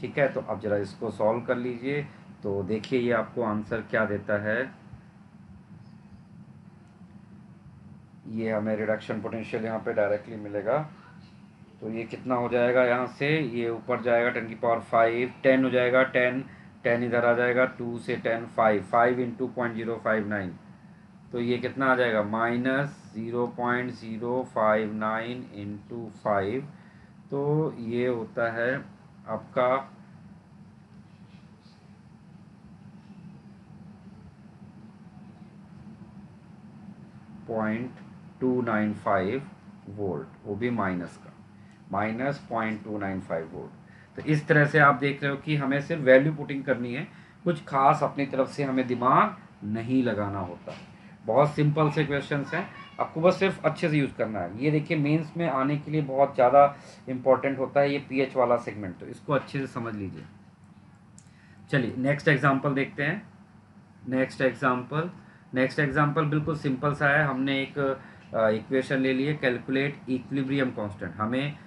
ठीक है, तो अब जरा इसको सॉल्व कर लीजिए, तो देखिए ये आपको आंसर क्या देता है। ये हमें रिडक्शन पोटेंशियल यहाँ पे डायरेक्टली मिलेगा, तो ये कितना हो जाएगा, यहाँ से ये ऊपर जाएगा 10⁻5, 10 हो जाएगा, 10 10 इधर आ जाएगा, 2 से 10 5, 5 इंटू 0.059, तो ये कितना आ जाएगा -0.059 इंटू 5, तो ये होता है आपका 0.295 वोल्ट, वो भी माइनस का, -0.295 वोल्ट। तो इस तरह से आप देख रहे हो कि हमें सिर्फ वैल्यू पुटिंग करनी है, कुछ खास अपनी तरफ से हमें दिमाग नहीं लगाना होता। बहुत सिंपल से क्वेश्चंस हैं, आपको बस सिर्फ अच्छे से यूज़ करना है। ये देखिए मेंस में आने के लिए बहुत ज़्यादा इंपॉर्टेंट होता है ये पीएच वाला सेगमेंट, तो इसको अच्छे से समझ लीजिए। चलिए नेक्स्ट एग्जांपल देखते हैं। नेक्स्ट एग्जांपल बिल्कुल सिंपल सा है। हमने एक इक्वेशन ले लिए, कैलकुलेट इक्विलिब्रियम कांस्टेंट, हमें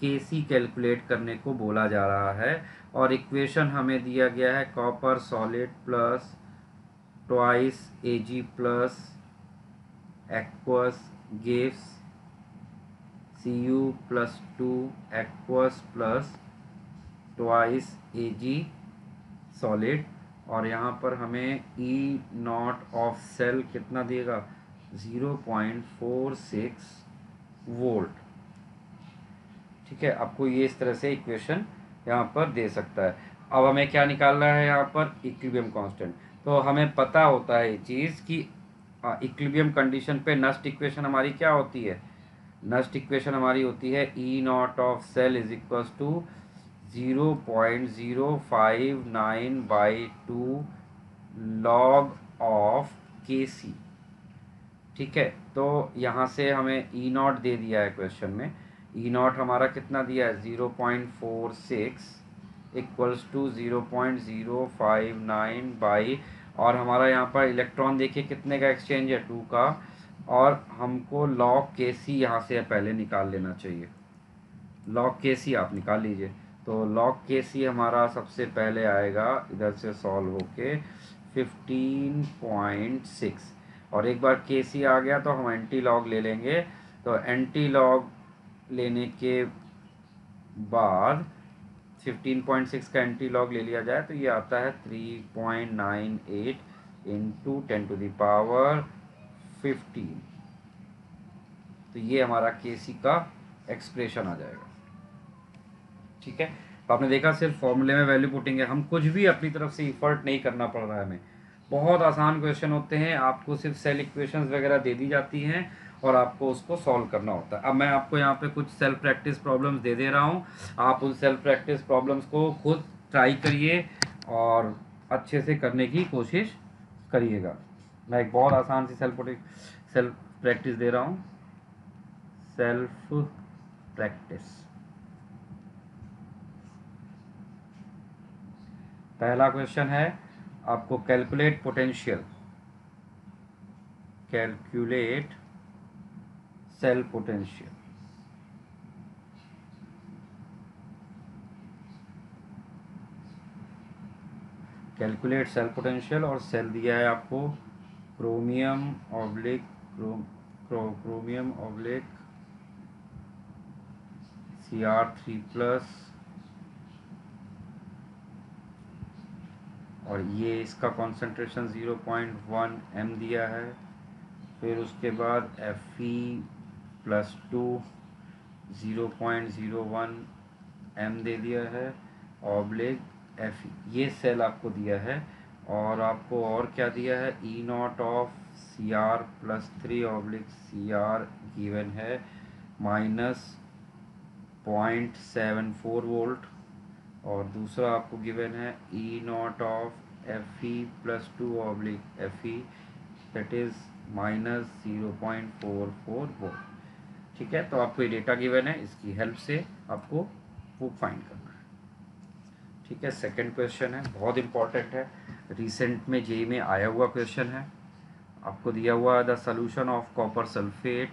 केसी कैलकुलेट करने को बोला जा रहा है, और इक्वेशन हमें दिया गया है copper solid plus twice Ag plus aqueous gives Cu plus 2 aqueous plus twice Ag solid, और यहाँ पर हमें ई नॉट ऑफ सेल कितना देगा 0.46 वोल्ट। ठीक है, आपको ये इस तरह से इक्वेशन यहाँ पर दे सकता है। अब हमें क्या निकालना है यहाँ पर, इक्विलिब्रियम कांस्टेंट। तो हमें पता होता है ये चीज़ कि इक्विलिब्रियम कंडीशन पे नस्ट इक्वेशन हमारी क्या होती है, नस्ट इक्वेशन हमारी होती है E not of cell is equals to 0.059/2 log of KC। ठीक है, तो यहाँ से हमें ई नॉट दे दिया है क्वेश्चन में, ई नॉट हमारा कितना दिया है 0.46 इक्वल्स टू 0.059 बाई, और हमारा यहाँ पर इलेक्ट्रॉन देखिए कितने का एक्सचेंज है 2 का, और हमको लॉग KC यहाँ से पहले निकाल लेना चाहिए। लॉग KC आप निकाल लीजिए, तो लॉग KC हमारा सबसे पहले आएगा इधर से सॉल्व होके 15.6, और एक बार KC आ गया तो हम एंटी लॉग ले लेंगे। तो एंटी लॉग लेने के बाद 15.6 का एंटी लॉग ले लिया जाए तो ये आता है 3.98 इंटू 10⁻15। तो ये हमारा केसी का एक्सप्रेशन आ जाएगा। ठीक है, तो आपने देखा सिर्फ फॉर्मूले में वैल्यू पुटिंग है, हम कुछ भी अपनी तरफ से इफर्ट नहीं करना पड़ रहा है हमें। बहुत आसान क्वेश्चन होते हैं, आपको सिर्फ सेल इक्वेशंस वगैरह दे दी जाती हैं और आपको उसको सॉल्व करना होता है। अब मैं आपको यहाँ पे कुछ सेल्फ प्रैक्टिस प्रॉब्लम्स दे रहा हूँ, आप उन सेल्फ प्रैक्टिस प्रॉब्लम्स को खुद ट्राई करिए और अच्छे से करने की कोशिश करिएगा। मैं एक बहुत आसान सी सेल्फ प्रैक्टिस दे रहा हूँ, सेल्फ प्रैक्टिस। पहला क्वेश्चन है आपको, calculate potential, calculate cell potential. Calculate cell potential और सेल दिया है आपको chromium oblique chromium oblique Cr3+, और ये इसका कॉन्सेंट्रेशन 0.1 m दिया है। फिर उसके बाद Fe+2 0.01 m दे दिया है, ऑब्लिक Fe, ये सेल आपको दिया है। और आपको और क्या दिया है, E0 of Cr+3 oblique Cr given है -0.74 वोल्ट। और दूसरा आपको गिवन है E0 of Fe+2 oblique Fe, that is -0.44 volt. ठीक है, तो आपको ये डेटा गिवन है, इसकी हेल्प से आपको वो फाइंड करना है। ठीक है, सेकंड क्वेश्चन है, बहुत इंपॉर्टेंट है, रिसेंट में जेईई में आया हुआ क्वेश्चन है। आपको दिया हुआ the solution of copper sulphate,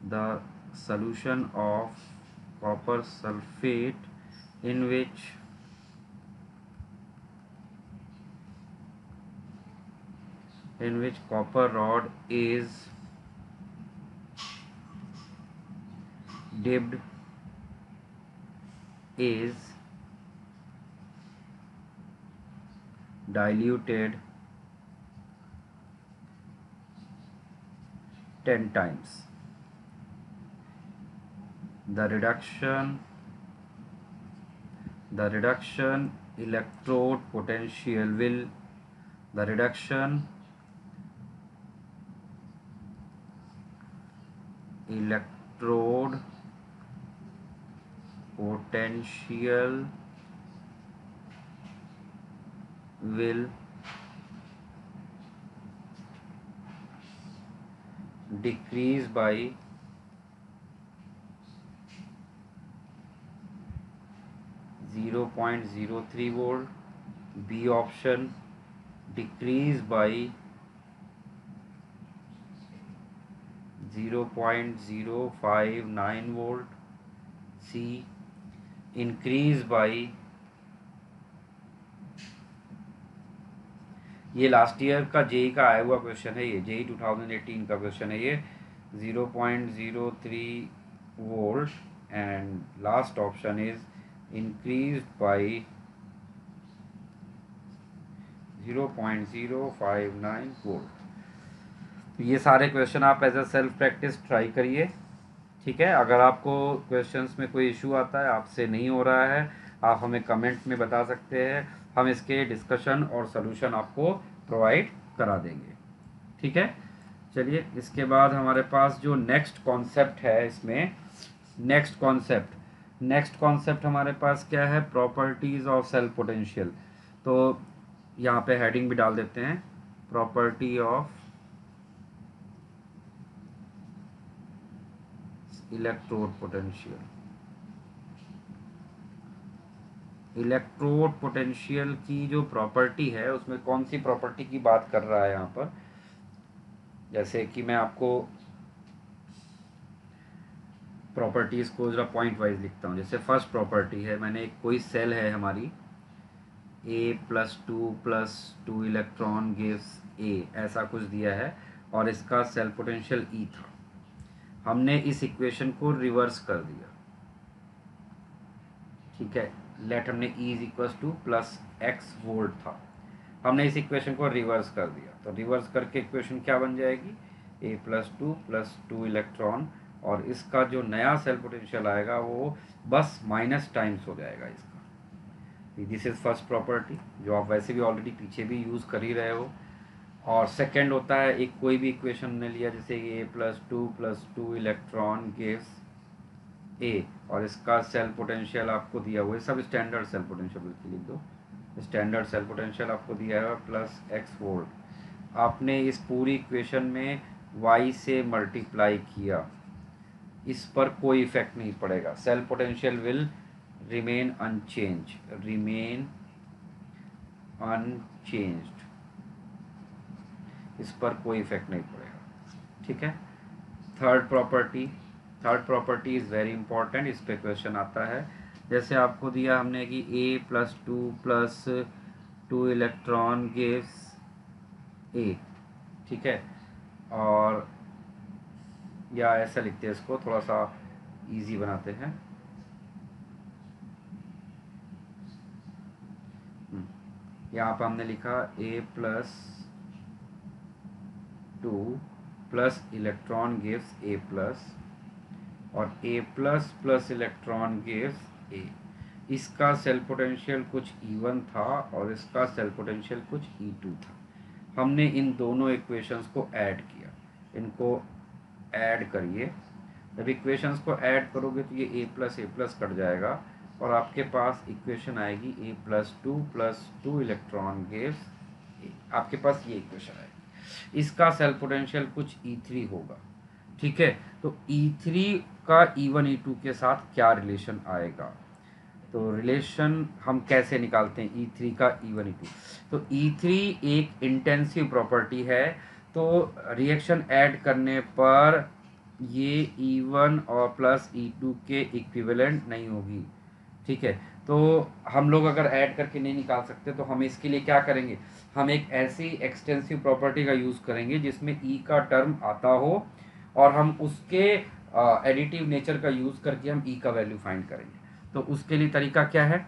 the solution of copper sulphate in which copper rod is dipped is diluted 10 times. The reduction electrode potential will, the reduction electrode potential will decrease by 0.03 volt. B option, decrease by 0.059 volt. C, increase by, ये last year का JEE का आया हुआ question है, ये JEE 2018 का question है ये, 0.03 volt. And last option is increase by 0.059 volt. तो ये सारे क्वेश्चन आप as a self practice try करिए। ठीक है, अगर आपको क्वेश्चंस में कोई इशू आता है, आपसे नहीं हो रहा है, आप हमें कमेंट में बता सकते हैं, हम इसके डिस्कशन और सॉल्यूशन आपको प्रोवाइड करा देंगे। ठीक है, चलिए इसके बाद हमारे पास जो नेक्स्ट कॉन्सेप्ट है, इसमें नेक्स्ट कॉन्सेप्ट हमारे पास क्या है, प्रॉपर्टीज़ ऑफ सेल पोटेंशियल। तो यहाँ पे हेडिंग भी डाल देते हैं, property of electrode potential. Electrode potential की जो प्रॉपर्टी है, उसमें कौन सी प्रॉपर्टी की बात कर रहा है यहाँ पर, जैसे कि मैं आपको प्रॉपर्टीज़ को ज़रा पॉइंट वाइज लिखता हूँ। जैसे फर्स्ट प्रॉपर्टी है, मैंने कोई सेल है हमारी, A+2+2 इलेक्ट्रॉन गिव्स A, ऐसा कुछ दिया है, और इसका सेल पोटेंशियल E था। हमने इस इक्वेशन को रिवर्स कर दिया। ठीक है। लेट हमने E is equal two plus x volt था, हमने इस इक्वेशन को रिवर्स कर दिया, तो रिवर्स करके इक्वेशन क्या बन जाएगी, ए प्लस टू इलेक्ट्रॉन, और इसका जो नया सेल पोटेंशियल आएगा वो बस माइनस टाइम्स हो जाएगा इसका। दिस इज फर्स्ट प्रॉपर्टी जो आप वैसे भी ऑलरेडी पीछे भी यूज़ कर ही रहे हो। और सेकेंड होता है, एक कोई भी इक्वेशन ने लिया जैसे A plus two electron gives A, और इसका सेल पोटेंशियल आपको दिया हुआ है, सब स्टैंडर्ड सेल पोटेंशियल लिख दो, स्टैंडर्ड सेल पोटेंशियल आपको दिया है प्लस एक्स वोल्ट। आपने इस पूरी इक्वेशन में y से मल्टीप्लाई किया, इस पर कोई इफेक्ट नहीं पड़ेगा, cell potential will remain unchanged, इस पर कोई इफेक्ट नहीं पड़ेगा। ठीक है। Third property is very important, इस पे क्वेश्चन आता है। जैसे आपको दिया हमने कि A plus two electron gives A, ठीक है, और या ऐसा लिखते हैं, इसको थोड़ा सा इजी बनाते हैं। यहाँ पर हमने लिखा A plus two plus electron gives A plus, और A plus electron gives A. इसका सेल पोटेंशियल कुछ E1 था और इसका सेल पोटेंशियल कुछ E2 था। हमने इन दोनों इक्वेशंस को ऐड किया, इनको ऐड करिए। जब इक्वेशंस को ऐड करोगे तो ये ए प्लस कट जाएगा और आपके पास इक्वेशन आएगी A plus two electron gives A. आपके पास ये इक्वेशन आएगी, इसका सेल पोटेंशियल कुछ E3 होगा। ठीक है, तो E3 का E1 E2 के साथ क्या रिलेशन आएगा, तो रिलेशन हम कैसे निकालते हैं E3 का E1 E2। तो E3 एक इंटेंसिव प्रॉपर्टी है, तो रिएक्शन ऐड करने पर ये E1 और प्लस E2 के इक्विवेलेंट नहीं होगी। ठीक है, तो हम लोग अगर ऐड करके नहीं निकाल सकते तो हम इसके लिए क्या करेंगे, हम एक ऐसी एक्सटेंसिव प्रॉपर्टी का यूज़ करेंगे जिसमें E का टर्म आता हो और हम उसके एडिटिव नेचर का यूज़ करके हम E का वैल्यू फाइंड करेंगे। तो उसके लिए तरीका क्या है,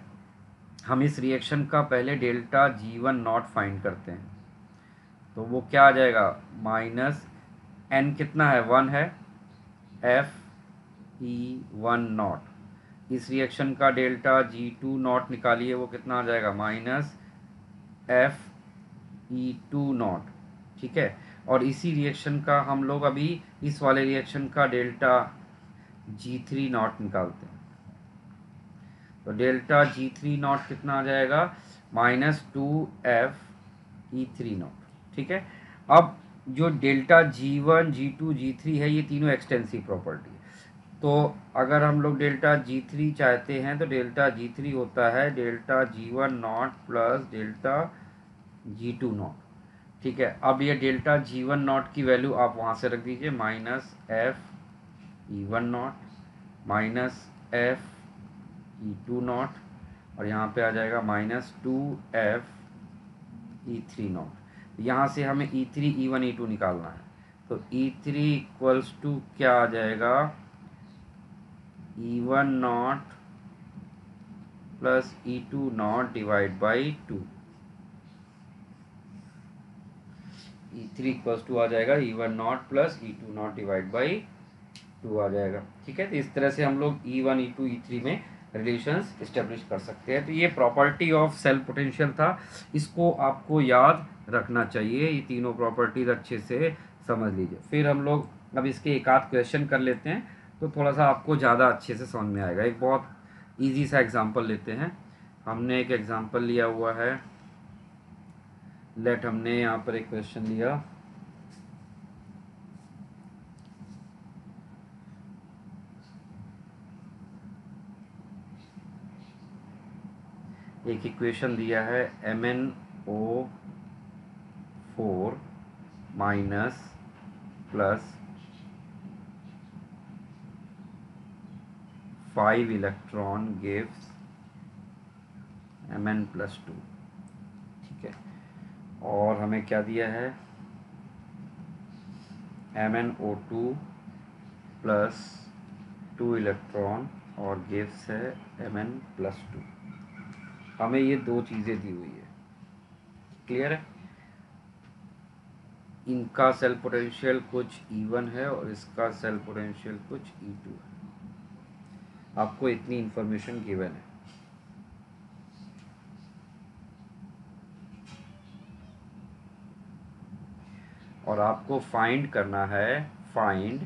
हम इस रिएक्शन का पहले डेल्टा G1 नॉट फाइंड करते हैं, तो वो क्या आ जाएगा, माइनस n कितना है, 1 है, FE1 नॉट। इस रिएक्शन का डेल्टा G2 नॉट निकालिए, वो कितना आ जाएगा, माइनस FE2 नॉट। ठीक है, और इसी रिएक्शन का हम लोग अभी इस वाले रिएक्शन का डेल्टा G3 नॉट निकालते हैं, तो डेल्टा G3 नॉट कितना आ जाएगा, -2FE3 नॉट। ठीक है, अब जो डेल्टा G1 G2 G3 है ये तीनों एक्सटेंसिव प्रॉपर्टी है, तो अगर हम लोग डेल्टा G3 चाहते हैं तो डेल्टा G3 होता है delta G1 not plus delta G2 not. ठीक है, अब ये डेल्टा G1 नॉट की वैल्यू आप वहाँ से रख दीजिए, -FE1 not minus FE2 not, और यहाँ पे आ जाएगा -2FE3 नॉट। यहाँ से हमें E3 E1 E2 निकालना है, तो E3 इक्वल्स टू क्या आ जाएगा, E1 naught plus E2 naught divide by 2। E3 equals to आ जाएगा E1 naught plus E2 naught divide by 2 आ जाएगा। ठीक है, तो इस तरह से हम लोग E1 E2 E3 में रिलेशंस इस्टेब्लिश कर सकते हैं। तो ये प्रॉपर्टी ऑफ सेल पोटेंशियल था, इसको आपको याद रखना चाहिए, ये तीनों प्रॉपर्टीज अच्छे से समझ लीजिए। फिर हम लोग अब इसके एक आध क्वेश्चन कर लेते हैं तो थोड़ा सा आपको ज़्यादा अच्छे से समझ में आएगा। एक बहुत ईजी सा एग्जाम्पल लेते हैं। हमने एक एग्जाम्पल लिया हुआ है, लेट हमने यहाँ पर एक क्वेश्चन लिया, एक इक्वेशन दिया है MnO4 minus plus 5 electron gives Mn+2। ठीक है, और हमें क्या दिया है, MnO2 प्लस 2 इलेक्ट्रॉन और गिव्स है Mn+2। हमें ये दो चीज़ें दी हुई है, क्लियर है। इनका सेल पोटेंशियल कुछ E1 है और इसका सेल पोटेंशियल कुछ E2 है। आपको इतनी इंफॉर्मेशन गिवन है। और आपको फाइंड करना है, फाइंड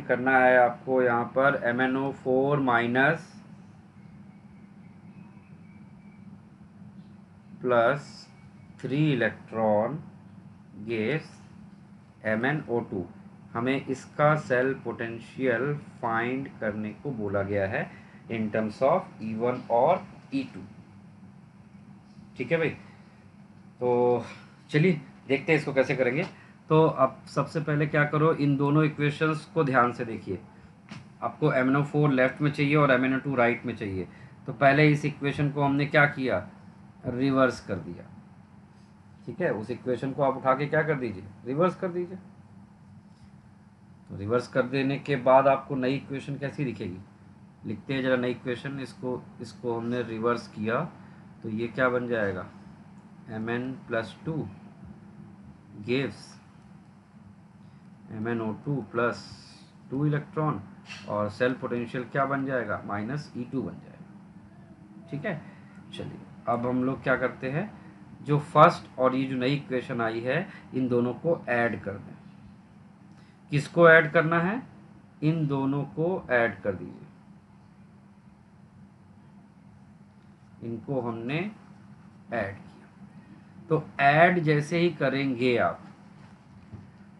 करना है आपको यहाँ पर MnO4 minus plus 3 electron gives MnO2। हमें इसका सेल पोटेंशियल फाइंड करने को बोला गया है इन टर्म्स ऑफ E1 और E2। ठीक है भाई, तो चलिए देखते हैं इसको कैसे करेंगे। तो अब सबसे पहले क्या करो, इन दोनों इक्वेशंस को ध्यान से देखिए। आपको MnO4 लेफ्ट में चाहिए और MnO2 राइट में चाहिए। तो पहले इस इक्वेशन को हमने क्या किया, रिवर्स कर दिया। ठीक है, उस इक्वेशन को आप उठा के क्या कर दीजिए, रिवर्स कर दीजिए। तो रिवर्स कर देने के बाद आपको नई इक्वेशन कैसी दिखेगी, लिखते हैं जरा नई इक्वेशन। इसको हमने रिवर्स किया तो ये क्या बन जाएगा, Mn+2 gives MnO2 plus 2 electron और सेल पोटेंशियल क्या बन जाएगा, -E2 बन जाएगा। ठीक है, चलिए अब हम लोग क्या करते हैं, जो फर्स्ट और ये जो नई इक्वेशन आई है इन दोनों को ऐड कर दें। किसको ऐड करना है, इन दोनों को ऐड कर दीजिए। इनको हमने ऐड किया। तो ऐड जैसे ही करेंगे आप,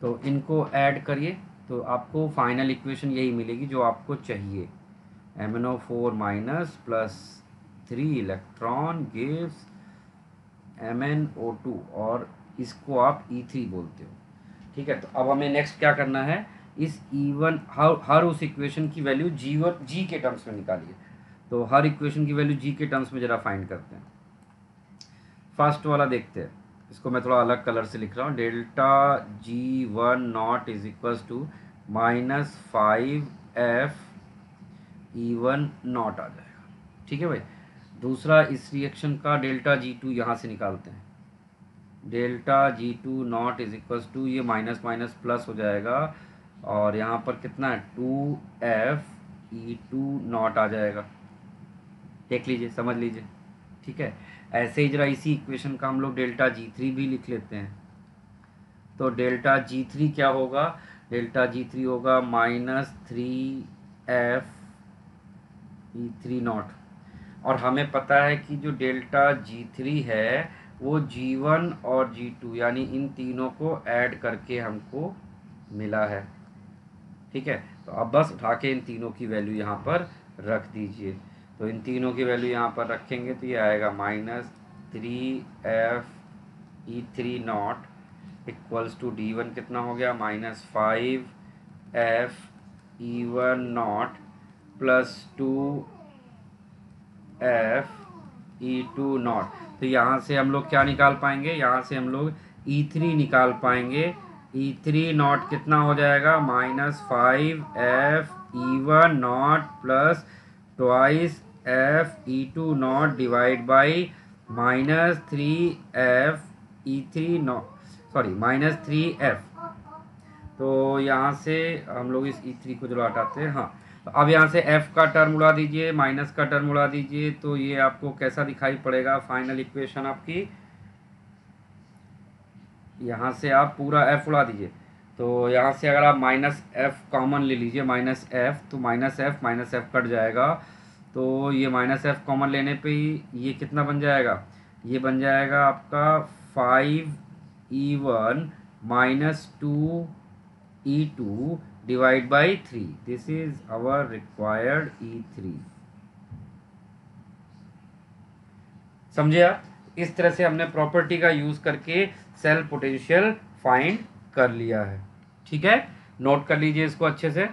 तो इनको ऐड करिए तो आपको फाइनल इक्वेशन यही मिलेगी जो आपको चाहिए। MnO4 minus plus 3 electron gives MnO2 और इसको आप E3 बोलते हो। ठीक है, तो अब हमें नेक्स्ट क्या करना है, इस E1 हर उस इक्वेशन की वैल्यू G के टर्म्स में निकालिए। तो हर इक्वेशन की वैल्यू G के टर्म्स में ज़रा फाइंड करते हैं। फर्स्ट वाला देखते हैं, इसको मैं थोड़ा अलग कलर से लिख रहा हूँ। Delta G1 is equals to -5F E1 आ जाएगा। ठीक है भाई, दूसरा इस रिएक्शन का डेल्टा G2 यहाँ से निकालते हैं। Delta G2 is equals to, ये माइनस माइनस प्लस हो जाएगा और यहाँ पर कितना है 2F E2 आ जाएगा। देख लीजिए, समझ लीजिए। ठीक है, ऐसे ही जरा इसी इक्वेशन का हम लोग डेल्टा G3 भी लिख लेते हैं। तो डेल्टा G3 क्या होगा, डेल्टा G3 होगा -3F E3 और हमें पता है कि जो डेल्टा G3 है वो G1 और G2 यानी इन तीनों को ऐड करके हमको मिला है। ठीक है, तो अब बस उठा के इन तीनों की वैल्यू यहाँ पर रख दीजिए। तो इन तीनों की वैल्यू यहाँ पर रखेंगे तो ये आएगा -3F E3 equals to D1 कितना हो गया, -5F E1 plus 2F E2। तो यहाँ से हम लोग क्या निकाल पाएंगे, यहाँ से हम लोग E3 निकाल पाएंगे। E3 कितना हो जाएगा, -5F E1 plus 2F E2 divide by -3F E3 sorry -3F। तो यहाँ से हम लोग इस E3 को जो हटाते हैं, हाँ। तो अब यहाँ से F का टर्म उड़ा दीजिए, माइनस का टर्म उड़ा दीजिए, तो ये आपको कैसा दिखाई पड़ेगा फाइनल इक्वेशन आपकी। यहाँ से आप पूरा F उड़ा दीजिए। तो यहाँ से अगर आप -F कॉमन ले लीजिए, -F, तो -F कट जाएगा। तो ये -F कॉमन लेने पे ही ये कितना बन जाएगा, ये बन जाएगा आपका 5E1 -2E2 divide by 3। This is our required E3। समझे आप, इस तरह से हमने प्रॉपर्टी का यूज करके सेल पोटेंशियल फाइंड कर लिया है। ठीक है, नोट कर लीजिए इसको अच्छे से।